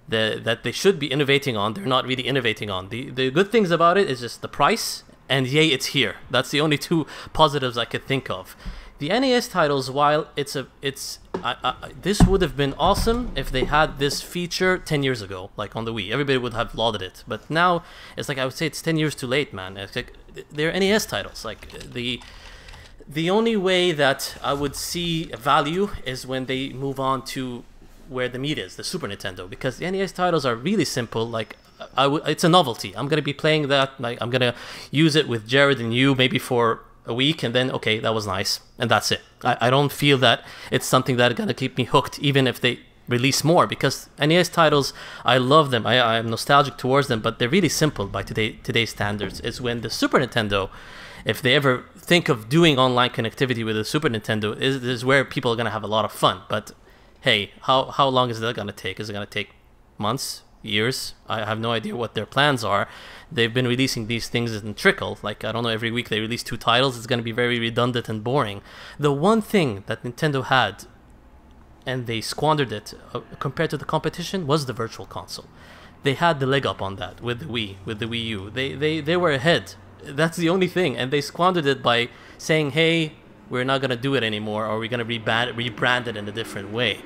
Speaker 3: that they should be innovating on, they're not really innovating on. The good things about it is just the price, and yay, it's here. That's the only 2 positives I could think of. The NES titles, while this would have been awesome if they had this feature 10 years ago, like on the Wii. Everybody would have lauded it. But now, it's like, I would say it's 10 years too late, man. It's like, they're NES titles. Like, the only way that I would see value is when they move on to where the meat is, the Super Nintendo, because the NES titles are really simple. Like, it's a novelty. I'm gonna be playing that. Like, I'm gonna use it with Jared and you maybe for a week, and then okay, that was nice, and that's it. I don't feel that it's something that's gonna keep me hooked, even if they release more, because NES titles, I love them. I'm nostalgic towards them, but they're really simple by today's standards. It's when the Super Nintendo, if they ever think of doing online connectivity with the Super Nintendo, is where people are gonna have a lot of fun. But hey, how long is that going to take? Is it going to take months, years? I have no idea what their plans are. They've been releasing these things in trickle. Like, I don't know, every week they release 2 titles. It's going to be very redundant and boring. The one thing that Nintendo had, and they squandered it compared to the competition, was the Virtual Console. They had the leg up on that with the Wii, with the Wii U. They were ahead. That's the only thing. And they squandered it by saying, hey, we're not going to do it anymore, or we're going to rebrand it in a different way.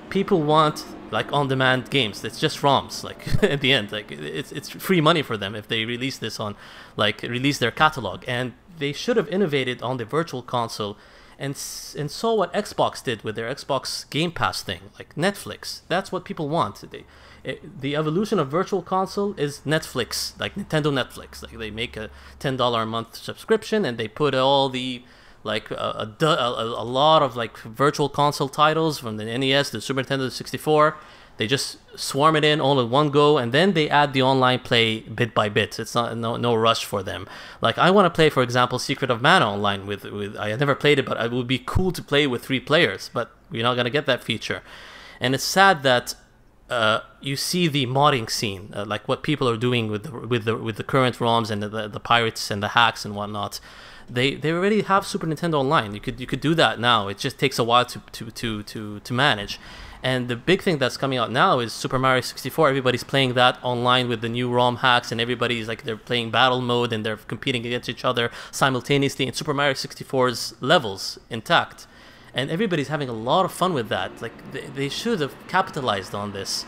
Speaker 3: People want, like, on-demand games. It's just ROMs, like, at the end. Like, it's free money for them if they release this on, like, release their catalog. And they should have innovated on the Virtual Console and saw what Xbox did with their Xbox Game Pass thing, like Netflix. That's what people want. The evolution of Virtual Console is Netflix, like Nintendo Netflix. Like, they make a $10 a month subscription, and they put all the, like, a lot of, like, Virtual Console titles from the NES, the Super Nintendo, the 64. They just swarm it in all in one go, and then they add the online play bit by bit. It's not no rush for them. Like, I want to play, for example, Secret of Mana online with I never played it, but it would be cool to play with 3 players. But we're not gonna get that feature, and it's sad that you see the modding scene, like what people are doing with the current ROMs and the pirates and the hacks and whatnot. They already have Super Nintendo Online. You could do that now. It just takes a while to manage. And the big thing that's coming out now is Super Mario 64. Everybody's playing that online with the new ROM hacks, and everybody's like, they're playing battle mode and they're competing against each other simultaneously in Super Mario 64's levels intact. And everybody's having a lot of fun with that. Like, they should have capitalized on this.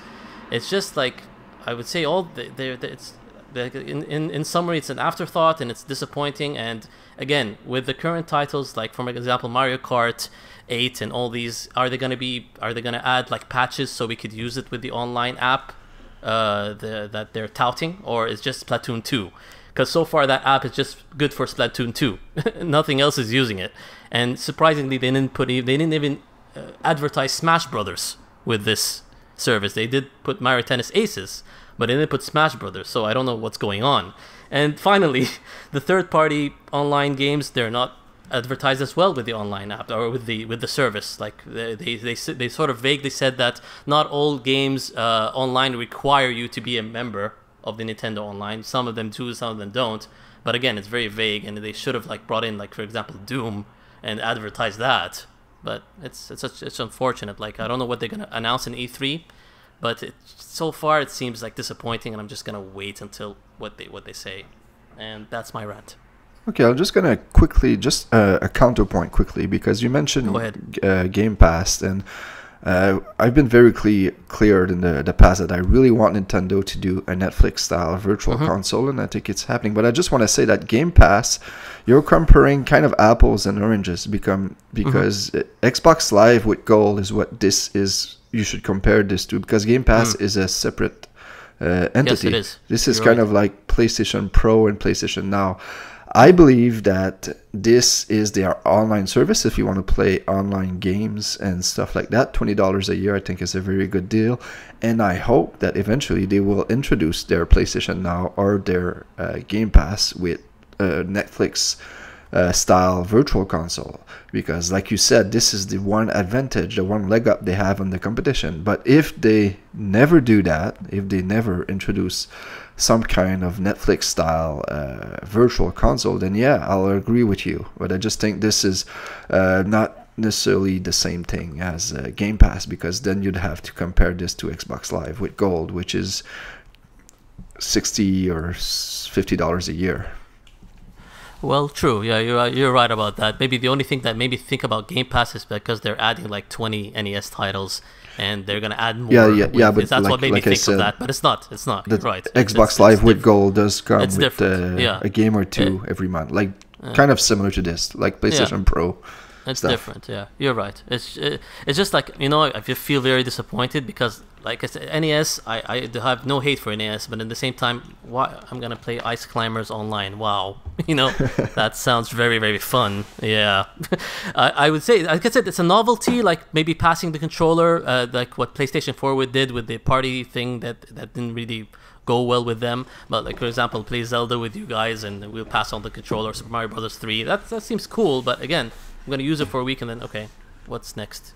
Speaker 3: It's just like, I would say it's in summary, it's an afterthought and it's disappointing. And again, with the current titles, like for example Mario Kart 8 and all these, are they gonna add like patches so we could use it with the online app that they're touting, or is just Splatoon 2? Because so far that app is just good for Splatoon 2. Nothing else is using it. And surprisingly, they didn't even advertise Smash Brothers with this service. They did put Mario Tennis Aces, but they didn't put Smash Brothers. So I don't know what's going on. And finally, the third-party online games, they're not advertised as well with the online app or with the service. Like they sort of vaguely said that not all games online require you to be a member of the Nintendo Online. Some of them do, some of them don't. But again, it's very vague, and they should have like brought in, like, for example, Doom and advertised that. But it's unfortunate. Like, I don't know what they're gonna announce in E3, but so far it seems like disappointing, and I'm just gonna wait until what they say. And that's my rant.
Speaker 2: Okay, I'm just gonna quickly, just a counterpoint quickly, because you mentioned Game Pass, and I've been very clear in the past that I really want Nintendo to do a Netflix-style virtual console, and I think it's happening. But I just want to say that Game Pass, you're comparing kind of apples and oranges, because Xbox Live with Gold is what this is. You should compare this to, because Game Pass is a separate entity.
Speaker 3: Yes, it is.
Speaker 2: This is kind of like PlayStation Pro and PlayStation Now. I believe that this is their online service if you want to play online games and stuff like that. $20 a year, I think, is a very good deal. And I hope that eventually they will introduce their PlayStation Now or their Game Pass with Netflix style virtual console. Because like you said, this is the one advantage, the one leg up they have on the competition. But if they never do that, if they never introduce some kind of Netflix style virtual console, then yeah, I'll agree with you. But I just think this is not necessarily the same thing as Game Pass, because then you'd have to compare this to Xbox Live with Gold, which is $60 or $50 a year.
Speaker 3: Well, true. Yeah, you're right about that. Maybe the only thing that made me think about Game Pass is because they're adding like 20 NES titles, and they're gonna add more.
Speaker 2: Yeah, but
Speaker 3: that's what made me think
Speaker 2: said,
Speaker 3: of that. But it's not. You're right.
Speaker 2: Xbox Live with Gold does come with
Speaker 3: a
Speaker 2: game or two every month, like kind of similar to this, like PlayStation Pro.
Speaker 3: It's different. Yeah, you're right. It's just like, I just feel very disappointed because, like I said, NES. I have no hate for NES, but at the same time, why I'm gonna play Ice Climbers online? Wow, that sounds very, very fun. Yeah, I would say, like I said, it's a novelty. Like maybe passing the controller, like what PlayStation 4 did with the party thing that didn't really go well with them. But like, for example, play Zelda with you guys, and we'll pass on the controller. Super Mario Brothers 3. That seems cool. But again, I'm gonna use it for a week and then okay, what's next?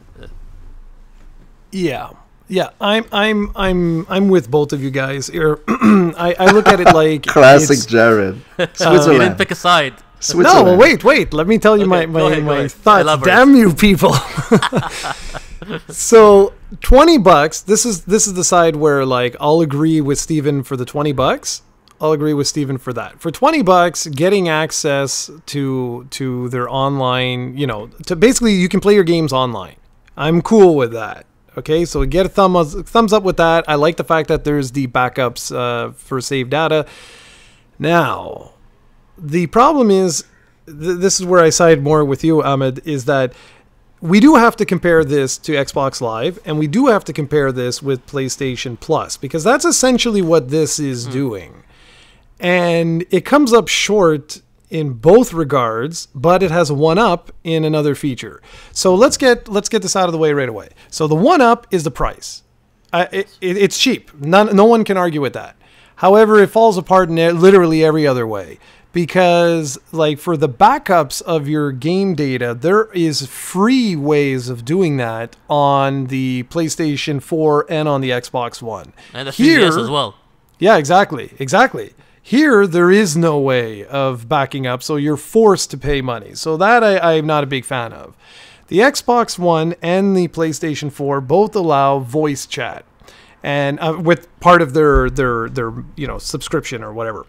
Speaker 1: Yeah, I'm with both of you guys here. I look at it like
Speaker 2: classic Jared. Switzerland.
Speaker 3: You didn't pick a side.
Speaker 1: No, wait. Let me tell you my thoughts. Elaborate. Damn you, people. So $20. This is the side where like I'll agree with Steven for the $20. I'll agree with Steven for that. For $20, getting access to their online, to basically you can play your games online. I'm cool with that. Okay, so get a thumbs up with that. I like the fact that there's the backups for saved data. Now, the problem is, this is where I side more with you, Ahmed, is that we do have to compare this to Xbox Live, and we do have to compare this with PlayStation Plus, because that's essentially what this is doing. And it comes up short in both regards, but it has one up in another feature. So let's get this out of the way right away. So the one up is the price. It's cheap. No one can argue with that. However, it falls apart in literally every other way. Because, like, for the backups of your game data, there is free ways of doing that on the PlayStation 4 and on the Xbox One.
Speaker 3: And the 3DS as well.
Speaker 1: Yeah, exactly. Here, there is no way of backing up, so you're forced to pay money. So that I'm not a big fan of. The Xbox One and the PlayStation 4 both allow voice chat, and with part of their subscription or whatever.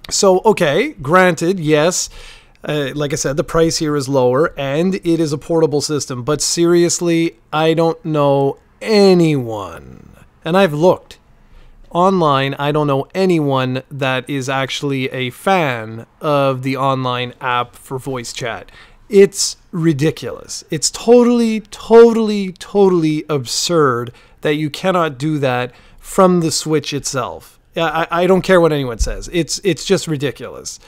Speaker 1: So, okay, granted, yes, like I said, the price here is lower, and it is a portable system. But seriously, I don't know anyone, and I've looked online, I don't know anyone that is actually a fan of the online app for voice chat. It's ridiculous. It's totally absurd that you cannot do that from the Switch itself. I don't care what anyone says. It's just ridiculous.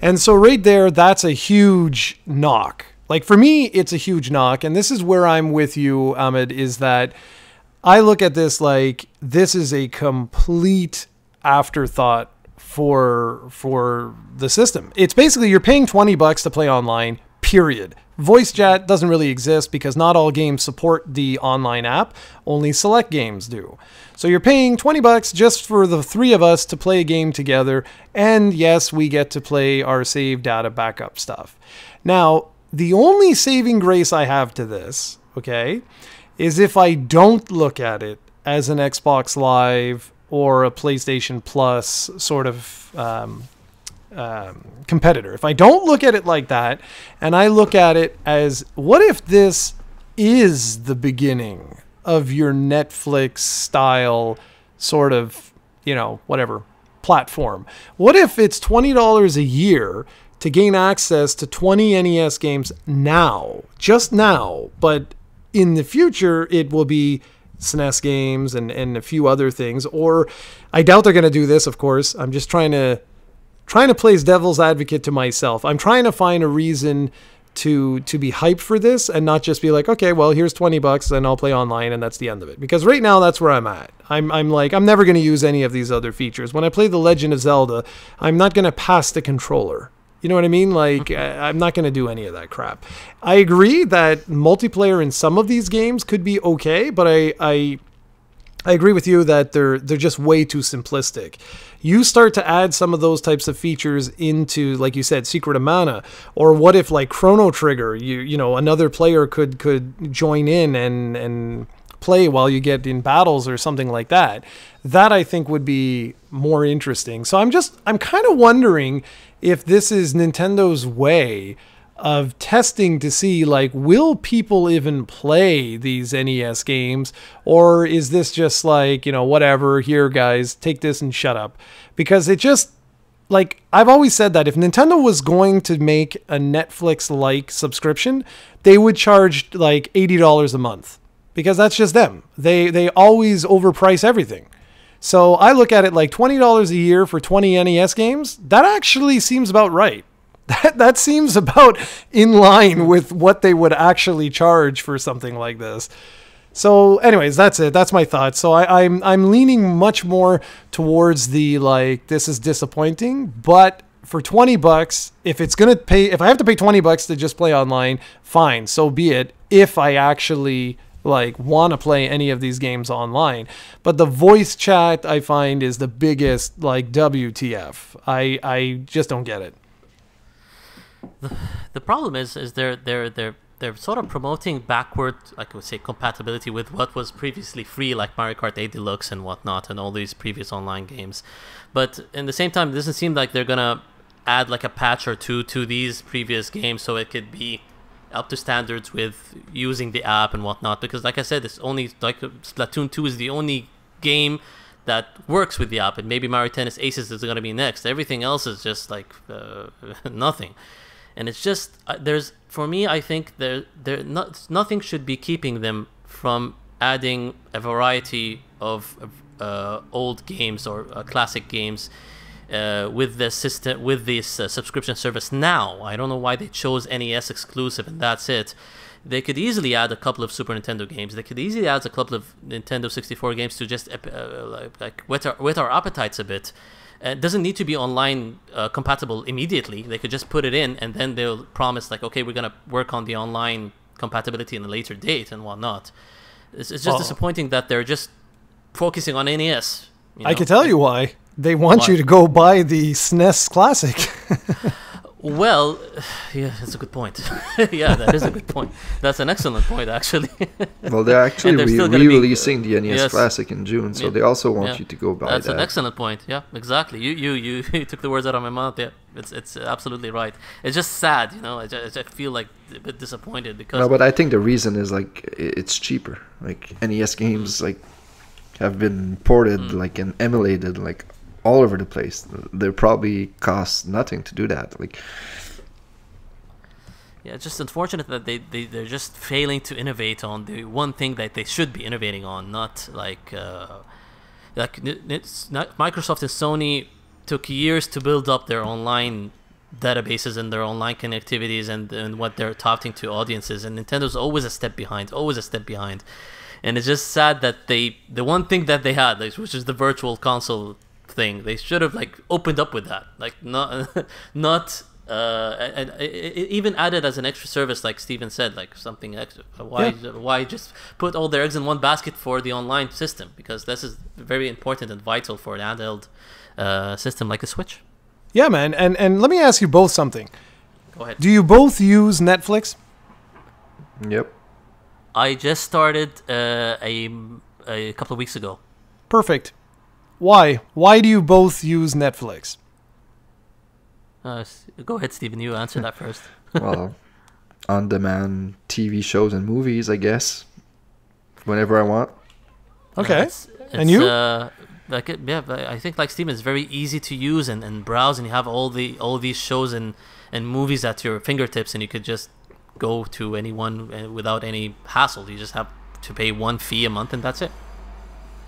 Speaker 1: And so right there, that's a huge knock. Like, for me, it's a huge knock. And this is where I'm with you, Ahmed, is that I look at this like this is a complete afterthought for the system. It's basically you're paying $20 to play online, period. Voice chat doesn't really exist because not all games support the online app. Only select games do. So you're paying $20 just for the three of us to play a game together. And yes, we get to play our save data backup stuff. Now, the only saving grace I have to this, okay, is if I don't look at it as an Xbox Live or a PlayStation Plus sort of competitor. If I don't look at it like that, and I look at it as, what if this is the beginning of your Netflix style sort of, whatever, platform? What if it's $20 a year to gain access to 20 NES games now, just now, but in the future it will be SNES games and a few other things? Or I doubt they're going to do this, of course. I'm just trying to play devil's advocate to myself. I'm trying to find a reason to be hyped for this and not just be like, okay, well, here's $20 and I'll play online and that's the end of it. Because right now that's where I'm at. I'm like, I'm never going to use any of these other features. When I play The Legend of Zelda, I'm not going to pass the controller. You know what I mean? Like, I'm not going to do any of that crap. I agree that multiplayer in some of these games could be okay, but I agree with you that they're just way too simplistic. You start to add some of those types of features into, like you said, Secret of Mana, or what if, like, Chrono Trigger, another player could join in and play while you get in battles or something like that. That I think would be more interesting. So I'm kind of wondering if this is Nintendo's way of testing to see, like, will people even play these NES games, or is this just like, whatever, here guys, take this and shut up? Because it just, like, I've always said that if Nintendo was going to make a Netflix-like subscription, they would charge like $80 a month, because that's just them. They always overprice everything. So I look at it like $20 a year for 20 NES games. That actually seems about right. That seems about in line with what they would actually charge for something like this. So anyways, that's it. That's my thoughts. So I'm leaning much more towards the, like, this is disappointing, but for $20, if I have to pay $20 to just play online, fine, so be it. If I actually want to play any of these games online. But the voice chat, I find, is the biggest, WTF. I just don't get it.
Speaker 3: The problem is they're sort of promoting backward, I would say, compatibility with what was previously free, like Mario Kart 8 Deluxe and whatnot, and all these previous online games. But in the same time, it doesn't seem like they're gonna add like a patch or two to these previous games so it could be up to standards with using the app and whatnot. Because, like I said, it's only like Splatoon 2 is the only game that works with the app, and maybe Mario Tennis Aces is going to be next. Everything else is just like nothing. And it's just for me, I think nothing should be keeping them from adding a variety of old games or classic games with the system, with this subscription service now. I don't know why they chose NES exclusive and that's it. they could easily add a couple of Super Nintendo games. They could easily add a couple of Nintendo 64 games to just like whet our appetites a bit. It doesn't need to be online compatible immediately. They could just put it in, and then they'll promise like, okay, we're gonna work on the online compatibility in a later date and whatnot. It's just disappointing that they're just focusing on NES.
Speaker 1: I can tell you why. They want you to go buy the SNES Classic.
Speaker 3: Well, yeah, that's a good point. Yeah, that is a good point. That's an excellent point, actually.
Speaker 2: Well, they're actually re-releasing the NES Classic in June, so they also want you to go buy that.
Speaker 3: That's an excellent point. Yeah, exactly. You took the words out of my mouth. Yeah, it's absolutely right. It's just sad, I feel like a bit disappointed because.
Speaker 2: No, but I think the reason is like it's cheaper. Like NES games like have been ported like and emulated like all over the place. They probably cost nothing to do that. Like,
Speaker 3: yeah, it's just unfortunate that they're just failing to innovate on the one thing that they should be innovating on. Not like it's not Microsoft and Sony took years to build up their online databases and their online connectivities and what they're touting to audiences, and Nintendo's always a step behind. And it's just sad that the one thing that they had, which is the virtual console thing, they should have like opened up with that, like not and even added as an extra service, like Steven said, like something extra. Why just put all their eggs in one basket for the online system? Because this is very important and vital for an handheld system like a Switch.
Speaker 1: Yeah, man. And let me ask you both something.
Speaker 3: Go ahead.
Speaker 1: Do you both use Netflix?
Speaker 2: Yep.
Speaker 3: I just started a couple of weeks ago.
Speaker 1: Perfect. Why? Why do you both use Netflix?
Speaker 3: Go ahead, Steven. You answer that first.
Speaker 2: Well, on-demand TV shows and movies, I guess. Whenever I want.
Speaker 1: Okay. And you?
Speaker 3: I think like Steven, it's very easy to use and browse, and you have all these shows and movies at your fingertips, and you could just go to anyone without any hassle. You just have to pay one fee a month, and that's it.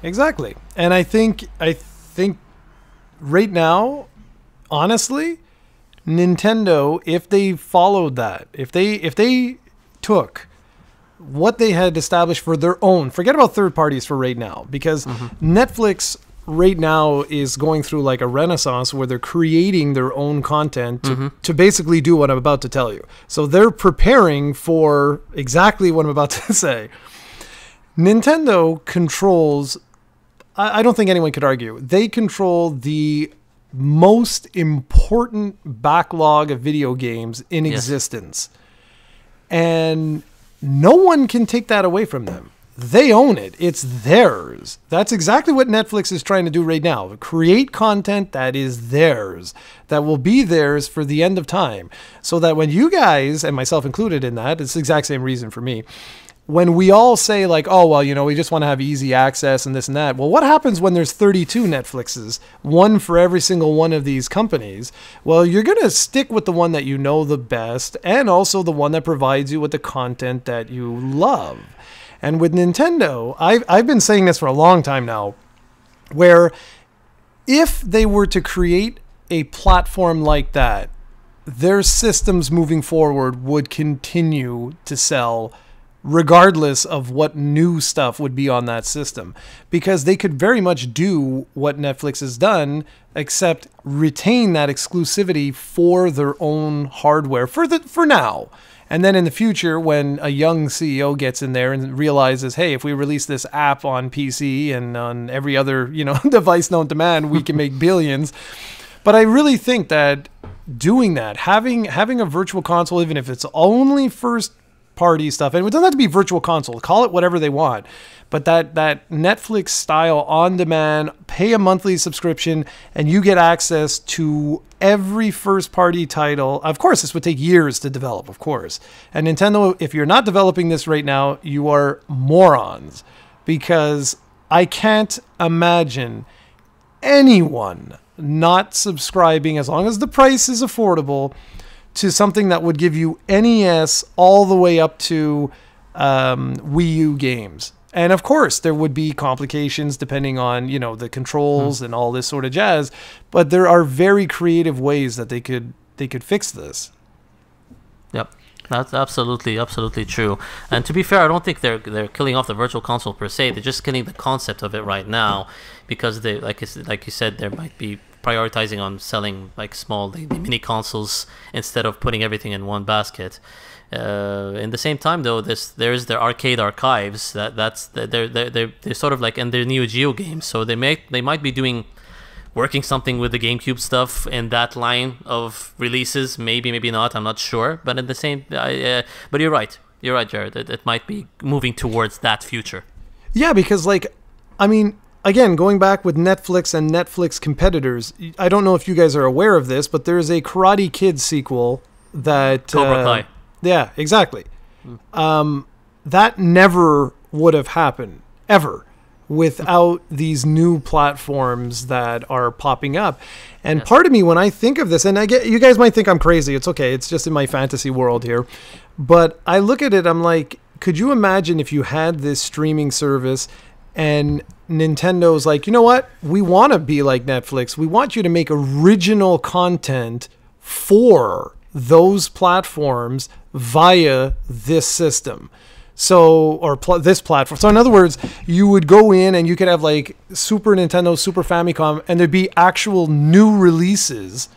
Speaker 1: Exactly. And I think right now, honestly, Nintendo, if they followed that, if they took what they had established for their own, forget about third parties for right now, because Netflix right now is going through like a renaissance where they're creating their own content to basically do what I'm about to tell you. So they're preparing for exactly what I'm about to say. Nintendo controls, I don't think anyone could argue, they control the most important backlog of video games in existence. And no one can take that away from them. They own it. It's theirs. That's exactly what Netflix is trying to do right now. Create content that is theirs, that will be theirs for the end of time. So that when you guys, and myself included in that, it's the exact same reason for me, when we all say like, oh, well, we just want to have easy access and this and that. Well, what happens when there's 32 Netflixes, one for every single one of these companies? Well, you're going to stick with the one that you know the best, and also the one that provides you with the content that you love. And with Nintendo, I've been saying this for a long time now, where if they were to create a platform like that, their systems moving forward would continue to sell regardless of what new stuff would be on that system, because they could very much do what Netflix has done, except retain that exclusivity for their own hardware for now. And then in the future, when a young CEO gets in there and realizes, hey, if we release this app on PC and on every other, device known to man, we can make billions. But I really think that doing that, having a virtual console, even if it's only first party stuff, and it doesn't have to be virtual console, call it whatever they want, but that Netflix style on demand, pay a monthly subscription and you get access to every first party title. Of course, this would take years to develop, of course. And Nintendo, if you're not developing this right now, you are morons, because I can't imagine anyone not subscribing, as long as the price is affordable, to something that would give you NES all the way up to Wii U games. And of course, there would be complications depending on, the controls and all this sort of jazz. But there are very creative ways that they could fix this.
Speaker 3: Yep. That's absolutely true. And to be fair, I don't think they're killing off the virtual console per se. They're just killing the concept of it right now, because they, like you said, there might be prioritizing on selling like the mini consoles instead of putting everything in one basket. In the same time, though, there's their arcade archives. They're sort of like in their Neo Geo games, so they might be working something with the GameCube stuff in that line of releases. Maybe not. I'm not sure. But at the same, but you're right, Jared. It might be moving towards that future.
Speaker 1: Yeah, because I mean, again, going back with Netflix and Netflix competitors, I don't know if you guys are aware of this, but there's a Karate Kid sequel that
Speaker 3: Cobra Kai.
Speaker 1: Yeah, exactly. That never would have happened ever without these new platforms that are popping up. And part of me, when I think of this, and you guys might think I'm crazy. It's okay. It's just in my fantasy world here. But I look at it, I'm like, could you imagine if you had this streaming service and Nintendo's like, you know what? We want to be like Netflix. We want you to make original content for those platforms via this system. So, or this platform. So in other words, you would go in and you could have like Super Nintendo, Super Famicom, and there'd be actual new releases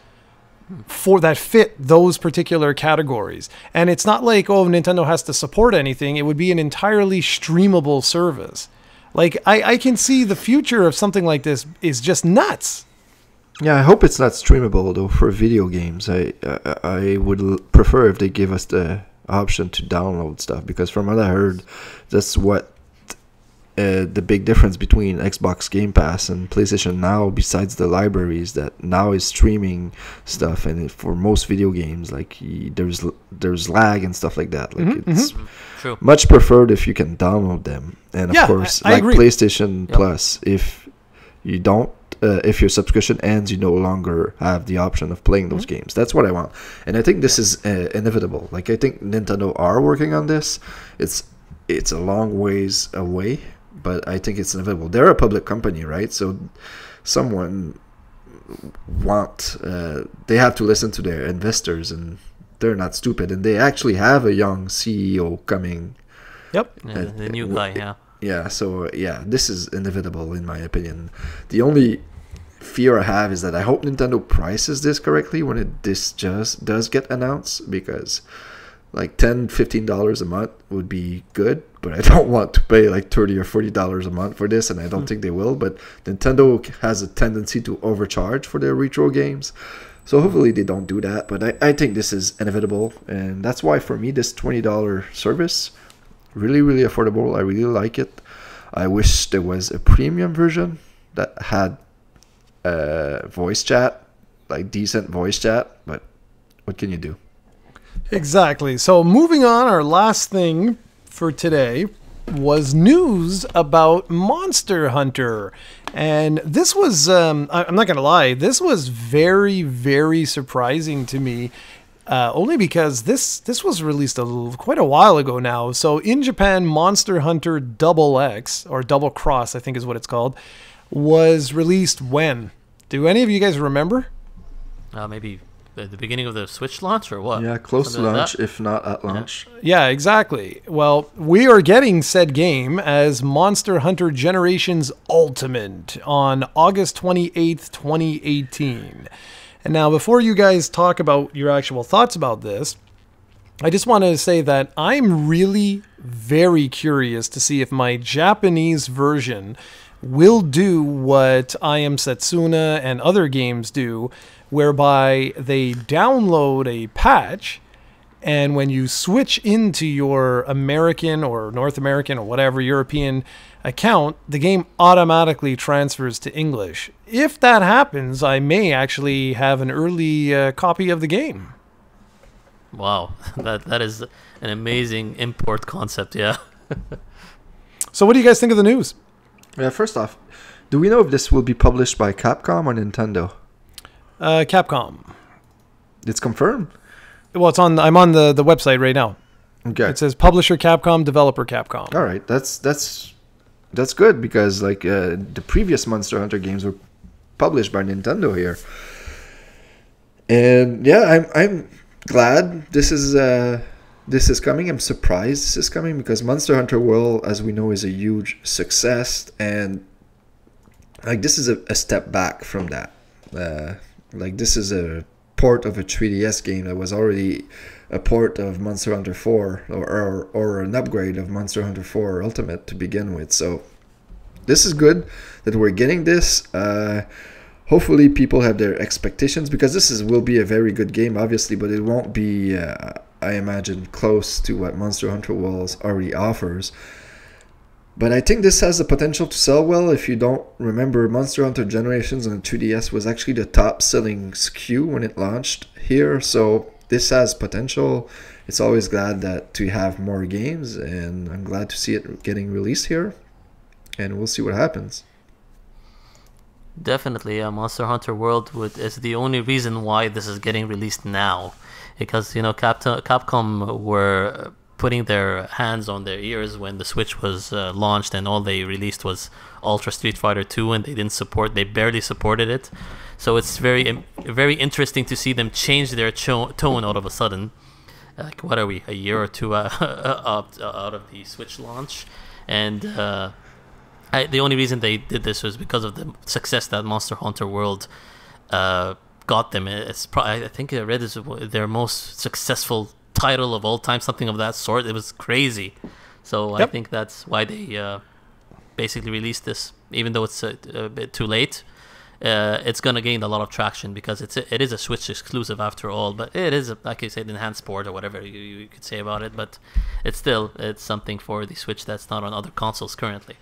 Speaker 1: for that fit those particular categories. And it's not like, oh, Nintendo has to support anything. It would be an entirely streamable service. Like, I can see the future of something like this is just nuts.
Speaker 2: Yeah, I hope it's not streamable though for video games. I would prefer if they give us the option to download stuff, because from what I heard, that's what the big difference between Xbox Game Pass and PlayStation Now, besides the libraries, that now is streaming stuff, and for most video games, like there's lag and stuff like that. Like it's
Speaker 3: True.
Speaker 2: much preferred if you can download them, and of course,
Speaker 1: I
Speaker 2: like
Speaker 1: agree.
Speaker 2: PlayStation Plus, if you don't. If your subscription ends, you no longer have the option of playing those games. That's what I want, and I think this is inevitable. Like, I think Nintendo are working on this. It's a long ways away, but I think it's inevitable. They're a public company, right? So someone they have to listen to their investors, and they're not stupid, and they actually have a young CEO coming.
Speaker 1: Yep.
Speaker 3: The new guy, yeah.
Speaker 2: Yeah, so this is inevitable in my opinion. The only fear I have is that I hope Nintendo prices this correctly when this just does get announced, because like $10-15 a month would be good, but I don't want to pay like $30 or $40 a month for this, and I don't think they will. But Nintendo has a tendency to overcharge for their retro games, so hopefully they don't do that. But I think this is inevitable, and that's why for me this $20 service, really, really affordable. I really like it. I wish there was a premium version that had voice chat, like decent voice chat, but what can you do?
Speaker 1: Exactly. So moving on, our last thing for today was news about Monster Hunter. And this was, I'm not going to lie, this was very, very surprising to me. Only because this was released quite a while ago now. So in Japan, Monster Hunter Double X, or Double Cross, I think is what it's called, was released when? Do any of you guys remember?
Speaker 3: Maybe at the beginning of the Switch launch, or what?
Speaker 2: Yeah, close
Speaker 3: Something
Speaker 2: to
Speaker 3: like
Speaker 2: launch,
Speaker 3: that?
Speaker 2: if not at launch.
Speaker 1: Yeah, exactly. Well, we are getting said game as Monster Hunter Generations Ultimate on August 28th, 2018. And now, before you guys talk about your actual thoughts about this, I just wanted to say that I'm really very curious to see if my Japanese version will do what I Am Setsuna and other games do, whereby they download a patch, and when you switch into your American or North American or whatever European account, the game automatically transfers to English. If that happens, I may actually have an early copy of the game.
Speaker 3: Wow, that is an amazing import concept, yeah.
Speaker 1: So what do you guys think of the news?
Speaker 2: Yeah, first off, do we know if this will be published by Capcom or Nintendo?
Speaker 1: Capcom.
Speaker 2: It's confirmed?
Speaker 1: Well, I'm on the website right now.
Speaker 2: Okay.
Speaker 1: It says publisher Capcom, developer Capcom.
Speaker 2: All right, that's good, because like the previous Monster Hunter games were published by Nintendo here, and yeah, I'm glad this is this is coming. I'm surprised this is coming because Monster Hunter World, as we know, is a huge success, and like this is a step back from that. Like this is a port of a 3DS game that was already a port of Monster Hunter 4 or an upgrade of Monster Hunter 4 Ultimate to begin with. So this is good that we're getting this. Hopefully people have their expectations, because this will be a very good game, obviously, but it won't be, I imagine, close to what Monster Hunter World already offers. But I think this has the potential to sell well. If you don't remember, Monster Hunter Generations on the 2DS was actually the top-selling SKU when it launched here. So this has potential. It's always glad to have more games, and I'm glad to see it getting released here. And we'll see what happens.
Speaker 3: Definitely, Monster Hunter World is the only reason why this is getting released now, because Capcom were putting their hands on their ears when the Switch was launched, and all they released was Ultra Street Fighter 2, and they barely supported it. So it's very interesting to see them change their tone all of a sudden. Like, what are we, a year or two out of the Switch launch? And the only reason they did this was because of the success that Monster Hunter World got them. I think I read it's their most successful title of all time, something of that sort. It was crazy. So yep. I think that's why they basically released this, even though it's a bit too late. It's gonna gain a lot of traction because it is a Switch exclusive after all, but it is like you said, enhanced port or whatever you could say about it. But it's something for the Switch that's not on other consoles currently.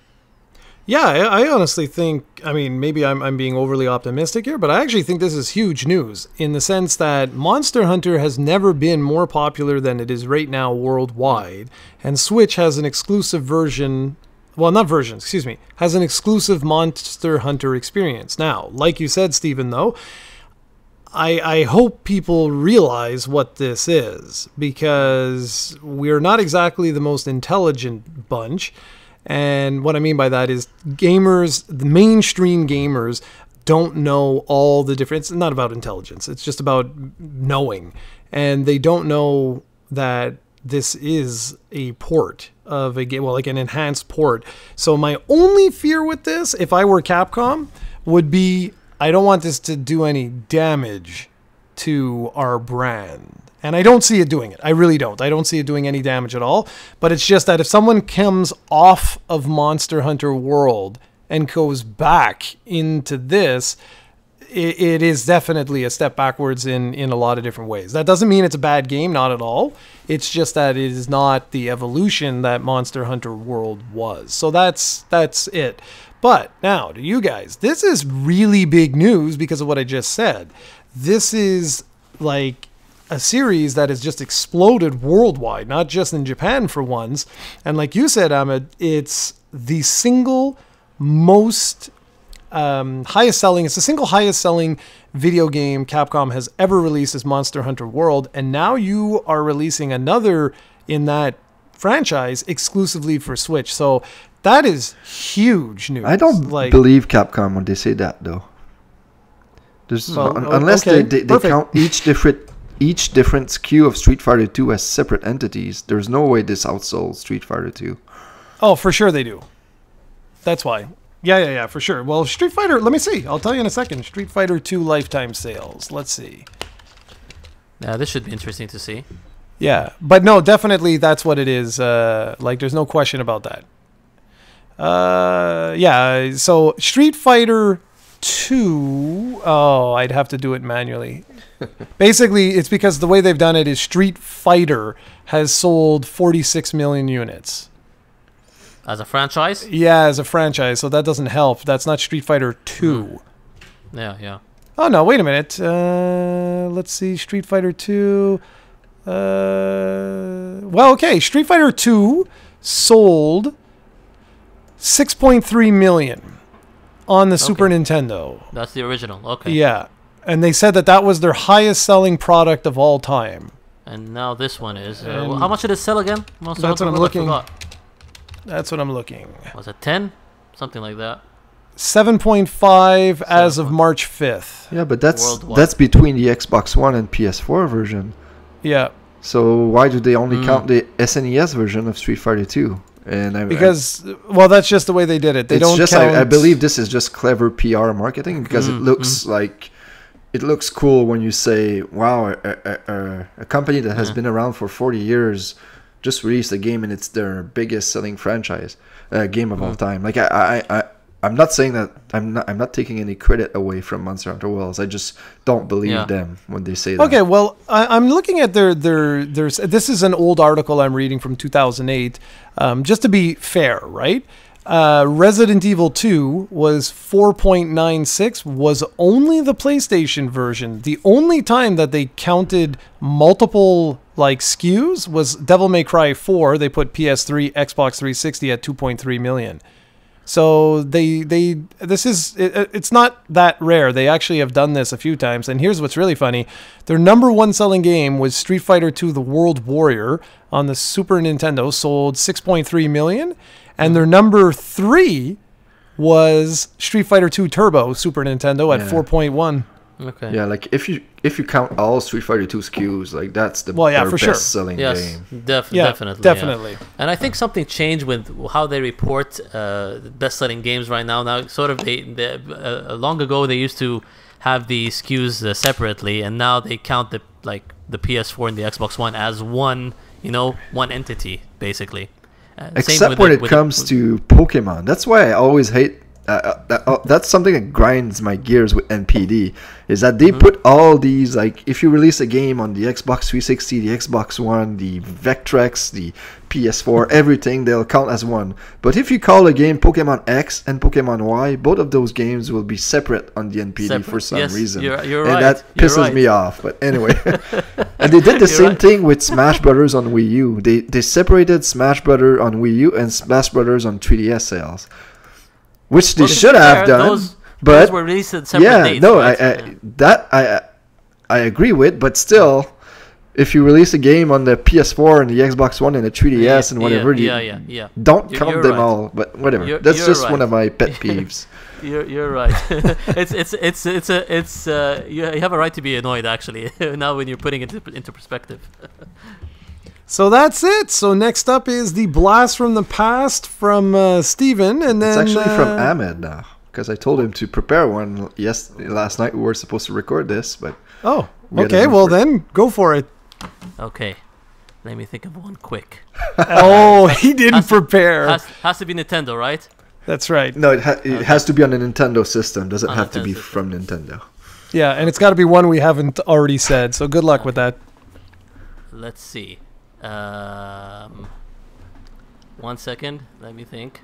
Speaker 1: Yeah, I honestly think, I mean, maybe I'm being overly optimistic here, but I actually think this is huge news in the sense that Monster Hunter has never been more popular than it is right now worldwide, and Switch has an exclusive version, well, not version, excuse me, has an exclusive Monster Hunter experience. Now, like you said, Stephen, though, I hope people realize what this is, because we're not exactly the most intelligent bunch. And what I mean by that is gamers, the mainstream gamers, don't know all the different... It's not about intelligence. It's just about knowing. And they don't know that this is a port of a game, well, like an enhanced port. So my only fear with this, if I were Capcom, would be I don't want this to do any damage to our brand. And I don't see it doing it. I really don't. I don't see it doing any damage at all. But it's just that if someone comes off of Monster Hunter World and goes back into this, it is definitely a step backwards in a lot of different ways. That doesn't mean it's a bad game, not at all. It's just that it is not the evolution that Monster Hunter World was. So that's it. But now, to you guys, this is really big news because of what I just said. This is like a series that has just exploded worldwide, not just in Japan for once. And like you said, Ahmed, it's the single most highest selling, it's the single highest selling video game Capcom has ever released is Monster Hunter World. And now you are releasing another in that franchise exclusively for Switch. So that is huge news.
Speaker 2: I don't believe Capcom when they say that, though. Unless they count each different SKU of Street Fighter 2 as separate entities, there's no way this outsold Street Fighter 2.
Speaker 1: Oh, for sure they do. That's why. Yeah, for sure. Well, Street Fighter, let me see. I'll tell you in a second. Street Fighter 2 lifetime sales. Let's see.
Speaker 3: Yeah, this should be interesting to see.
Speaker 1: Yeah, but no, definitely that's what it is. Like, there's no question about that. Yeah, so Street Fighter 2... Oh, I'd have to do it manually. Basically, it's because the way they've done it is Street Fighter has sold 46 million units.
Speaker 3: As a franchise?
Speaker 1: Yeah, as a franchise, so that doesn't help. That's not Street Fighter 2.
Speaker 3: Yeah.
Speaker 1: Oh, no, wait a minute. Let's see, Street Fighter 2... well, okay, Street Fighter 2 sold 6.3 million on the Super Nintendo. That's
Speaker 3: the original, okay.
Speaker 1: Yeah, and they said that was their highest selling product of all time.
Speaker 3: And now this one is... well, how much did it sell again?
Speaker 1: That's what I'm looking. That's what I'm looking.
Speaker 3: Was it 10? Something like that.
Speaker 1: 7.5 as of March 5th.
Speaker 2: Yeah, but that's between the Xbox One and PS4 version.
Speaker 1: Yeah.
Speaker 2: So why do they only count the SNES version of Street Fighter 2?
Speaker 1: Because that's just the way they did it. They don't count.
Speaker 2: I believe this is just clever PR marketing because it looks like it looks cool when you say, "Wow, a company that has been around for 40 years just released a game and it's their biggest selling franchise game of all time." Like I'm not saying that I'm not taking any credit away from Monster Hunter Worlds. I just don't believe them when they say that.
Speaker 1: Okay, well, I'm looking at their this is an old article I'm reading from 2008. Just to be fair, right? Resident Evil 2 was 4.96, was only the PlayStation version. The only time that they counted multiple like SKUs was Devil May Cry 4. They put PS3, Xbox 360 at 2.3 million. So it's not that rare. They actually have done this a few times. And here's what's really funny. Their number one selling game was Street Fighter 2 The World Warrior on the Super Nintendo, sold 6.3 million. And their number 3 was Street Fighter 2 Turbo Super Nintendo at 4.1.
Speaker 3: Okay.
Speaker 2: Yeah, like if you count all Street Fighter 2 SKUs, like that's their best selling game.
Speaker 3: Definitely. Yeah. And I think something changed with how they report best selling games right now. Now, sort of, long ago they used to have the SKUs separately, and now they count the PS4 and the Xbox One as one entity basically.
Speaker 2: Except when it comes to Pokemon. That's why I always hate. That's something that grinds my gears with NPD, is that they put all these, like, if you release a game on the Xbox 360, the Xbox One, the Vectrex, the PS4, everything, they'll count as one. But if you call a game Pokemon X and Pokemon Y, both of those games will be separate on the NPD for some reason.
Speaker 3: You're
Speaker 2: and
Speaker 3: right.
Speaker 2: That pisses me off. But anyway. And they did the same thing with Smash Brothers on Wii U. They separated Smash Brothers on Wii U and Smash Brothers on 3DS sales. Which they should have done,
Speaker 3: those were released at separate dates.
Speaker 2: No,
Speaker 3: right?
Speaker 2: I agree with, but still, if you release a game on the PS4 and the Xbox One and the 3DS and whatever, don't count them all. But whatever, that's just one of my pet peeves.
Speaker 3: You're right. You have a right to be annoyed, actually. Now when you're putting it into perspective.
Speaker 1: So that's it. So next up is the blast from the past from Steven, and then
Speaker 2: it's actually from Ahmed now, because I told him to prepare one. Last night we were supposed to record this, but
Speaker 1: okay. Well, then go for it.
Speaker 3: Okay, let me think of one quick.
Speaker 1: He didn't prepare.
Speaker 3: Has to be Nintendo, right?
Speaker 1: That's right.
Speaker 2: No, it has to be on a Nintendo system. Doesn't have to be from Nintendo.
Speaker 1: Yeah, and it's got to be one we haven't already said. So good luck with that.
Speaker 3: Let's see. 1 second. Let me think.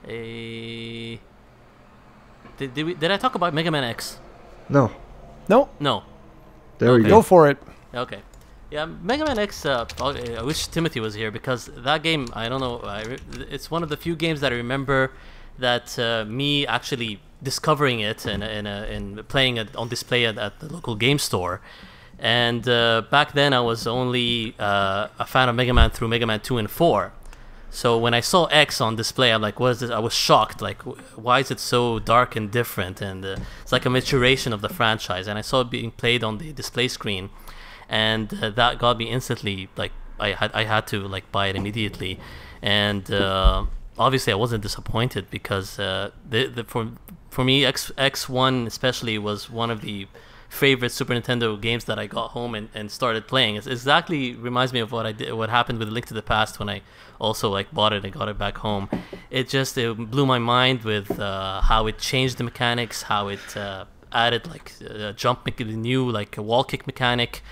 Speaker 3: Did I talk about Mega Man X?
Speaker 2: No.
Speaker 1: No.
Speaker 2: There we go.
Speaker 1: Go for it.
Speaker 3: Okay. Yeah, Mega Man X. I wish Timothy was here, because that game, I don't know. It's one of the few games that I remember that me actually discovering it and playing it on display at the local game store. And back then, I was only a fan of Mega Man through Mega Man 2 and 4. So when I saw X on display, I'm like, what is this? I was shocked. Like, why is it so dark and different? And it's like a maturation of the franchise. And I saw it being played on the display screen. And that got me instantly, like, I had to, like, buy it immediately. And obviously, I wasn't disappointed, because for me, X1 especially was one of the favorite Super Nintendo games that I got home and started playing. It exactly reminds me of what happened with Link to the Past when I also, like, bought it and got it back home. It blew my mind with how it changed the mechanics, how it added, like, a new, like, a wall kick mechanic,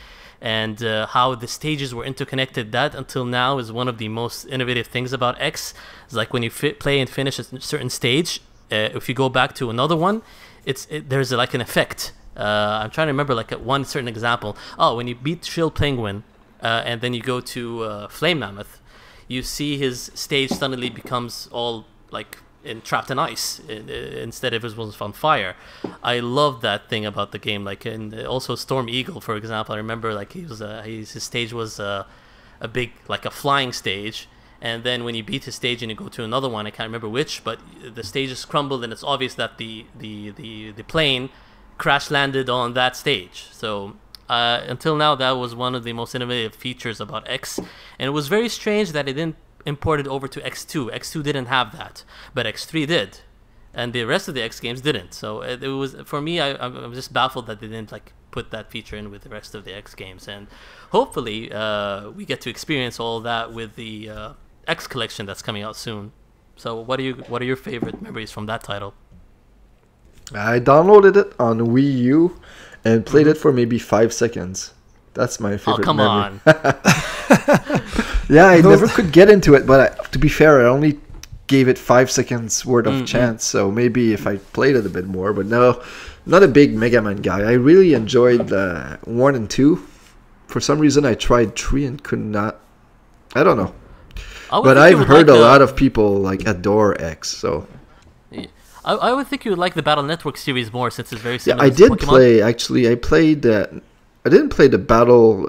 Speaker 3: and how the stages were interconnected. That until now is one of the most innovative things about X. It's like when you play and finish a certain stage, if you go back to another one, there's like an effect. I'm trying to remember, like, one certain example. When you beat Shield Penguin and then you go to Flame Mammoth, you see his stage suddenly becomes all, like, trapped in ice instead of it was on fire. I love that thing about the game. Like, and also Storm Eagle, for example. I remember, like, his stage was a big, like, a flying stage. And then when you beat his stage and you go to another one, I can't remember which, but the stages crumbled, and it's obvious that the plane crash landed on that stage. So until now, that was one of the most innovative features about X, and it was very strange that it didn't import it over to X2. X2 didn't have that, but X3 did, and the rest of the X games didn't. So it was, for me, I'm just baffled that they didn't like put that feature in with the rest of the X games, and hopefully we get to experience all that with the X collection that's coming out soon. So what are your favorite memories from that title?
Speaker 2: I downloaded it on Wii U and played it for maybe 5 seconds. That's my favorite
Speaker 3: come
Speaker 2: memory.
Speaker 3: on.
Speaker 2: Yeah, I never could get into it, but to be fair, I only gave it 5 seconds worth of chance, so maybe if I played it a bit more, but no, not a big Mega Man guy. I really enjoyed 1 and 2. For some reason, I tried 3 and could not. I don't know. But I've heard a lot of people like adore X, so...
Speaker 3: I would think you would like the Battle Network series more since it's very similar.
Speaker 2: Yeah, I did
Speaker 3: Pokemon.
Speaker 2: play. Actually, I played. I didn't play the Battle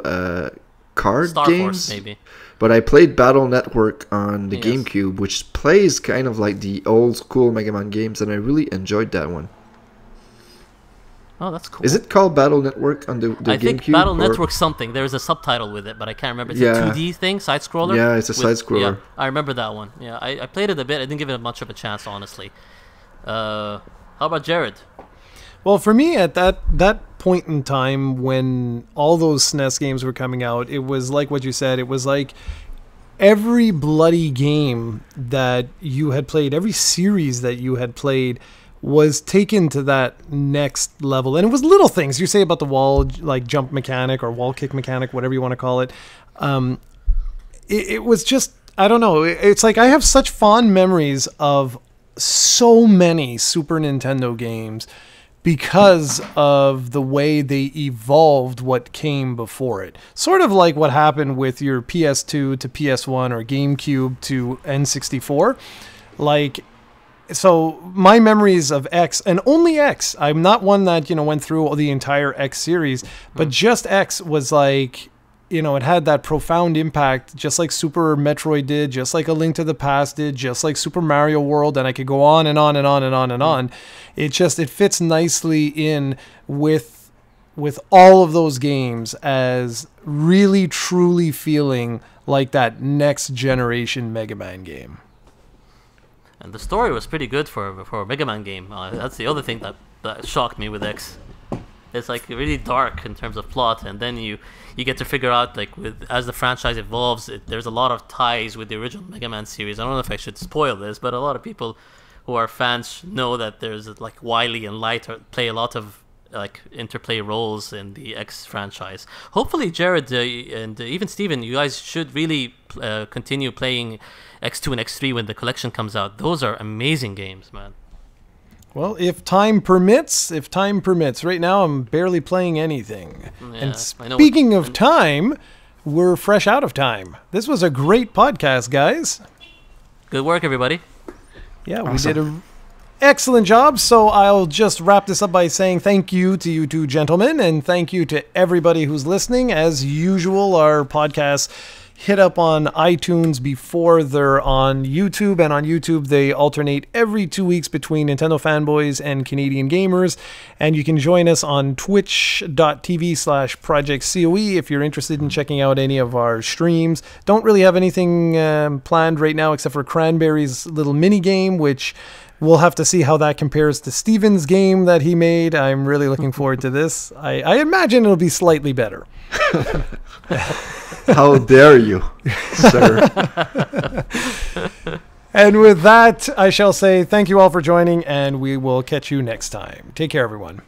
Speaker 2: card
Speaker 3: Star
Speaker 2: games,
Speaker 3: Force, maybe.
Speaker 2: but I played Battle Network on the
Speaker 3: Yes.
Speaker 2: GameCube, which plays kind of like the old school Mega Man games, and I really enjoyed that one.
Speaker 3: Oh, that's cool.
Speaker 2: Is it called Battle Network on the GameCube?
Speaker 3: I think Battle Network something. There's a subtitle with it, but I can't remember. It's a 2D thing, side scroller.
Speaker 2: Yeah, it's a side scroller.
Speaker 3: Yeah, I remember that one. Yeah, I played it a bit. I didn't give it much of a chance, honestly. How about Jared?
Speaker 1: Well, for me, at that point in time when all those SNES games were coming out, it was like what you said. It was like every bloody game that you had played, every series that you had played was taken to that next level. And it was little things. You say about the wall, like jump mechanic or wall kick mechanic, whatever you want to call it. It was just, I don't know. It's like I have such fond memories of so many Super Nintendo games because of the way they evolved what came before it. Sort of like what happened with your PS2 to PS1 or GameCube to N64. Like, so my memories of X, and only X, I'm not one that, went through the entire X series, but just X was like, it had that profound impact, just like Super Metroid did, just like A Link to the Past did, just like Super Mario World, and I could go on and on and on and on and on. It fits nicely in with all of those games as really truly feeling like that next generation Mega Man game.
Speaker 3: And the story was pretty good for a Mega Man game. That's the other thing that shocked me with X. It's like really dark in terms of plot, and then you get to figure out, like, as the franchise evolves, there's a lot of ties with the original Mega Man series. I don't know if I should spoil this, but a lot of people who are fans know that there's like Wily and Light play a lot of like interplay roles in the X franchise. Hopefully, Jared and even Steven, you guys should really continue playing X2 and X3 when the collection comes out. Those are amazing games, man.
Speaker 1: Well, if time permits. Right now, I'm barely playing anything.
Speaker 3: Yeah,
Speaker 1: and speaking of time, we're fresh out of time. This was a great podcast, guys.
Speaker 3: Good work, everybody.
Speaker 1: Yeah, awesome. We did an excellent job. So I'll just wrap this up by saying thank you to you two gentlemen, and thank you to everybody who's listening. As usual, our podcasts hit up on iTunes before they're on YouTube, and on YouTube they alternate every 2 weeks between Nintendo Fanboyz and Canadian Gamers. And you can join us on twitch.tv/ProjectCoE if you're interested in checking out any of our streams. Don't really have anything planned right now except for Cranberry's little mini game, which we'll have to see how that compares to Steven's game that he made. I'm really looking forward to this. I imagine it'll be slightly better.
Speaker 2: How dare you, sir?
Speaker 1: And with that, I shall say thank you all for joining, and we will catch you next time. Take care, everyone.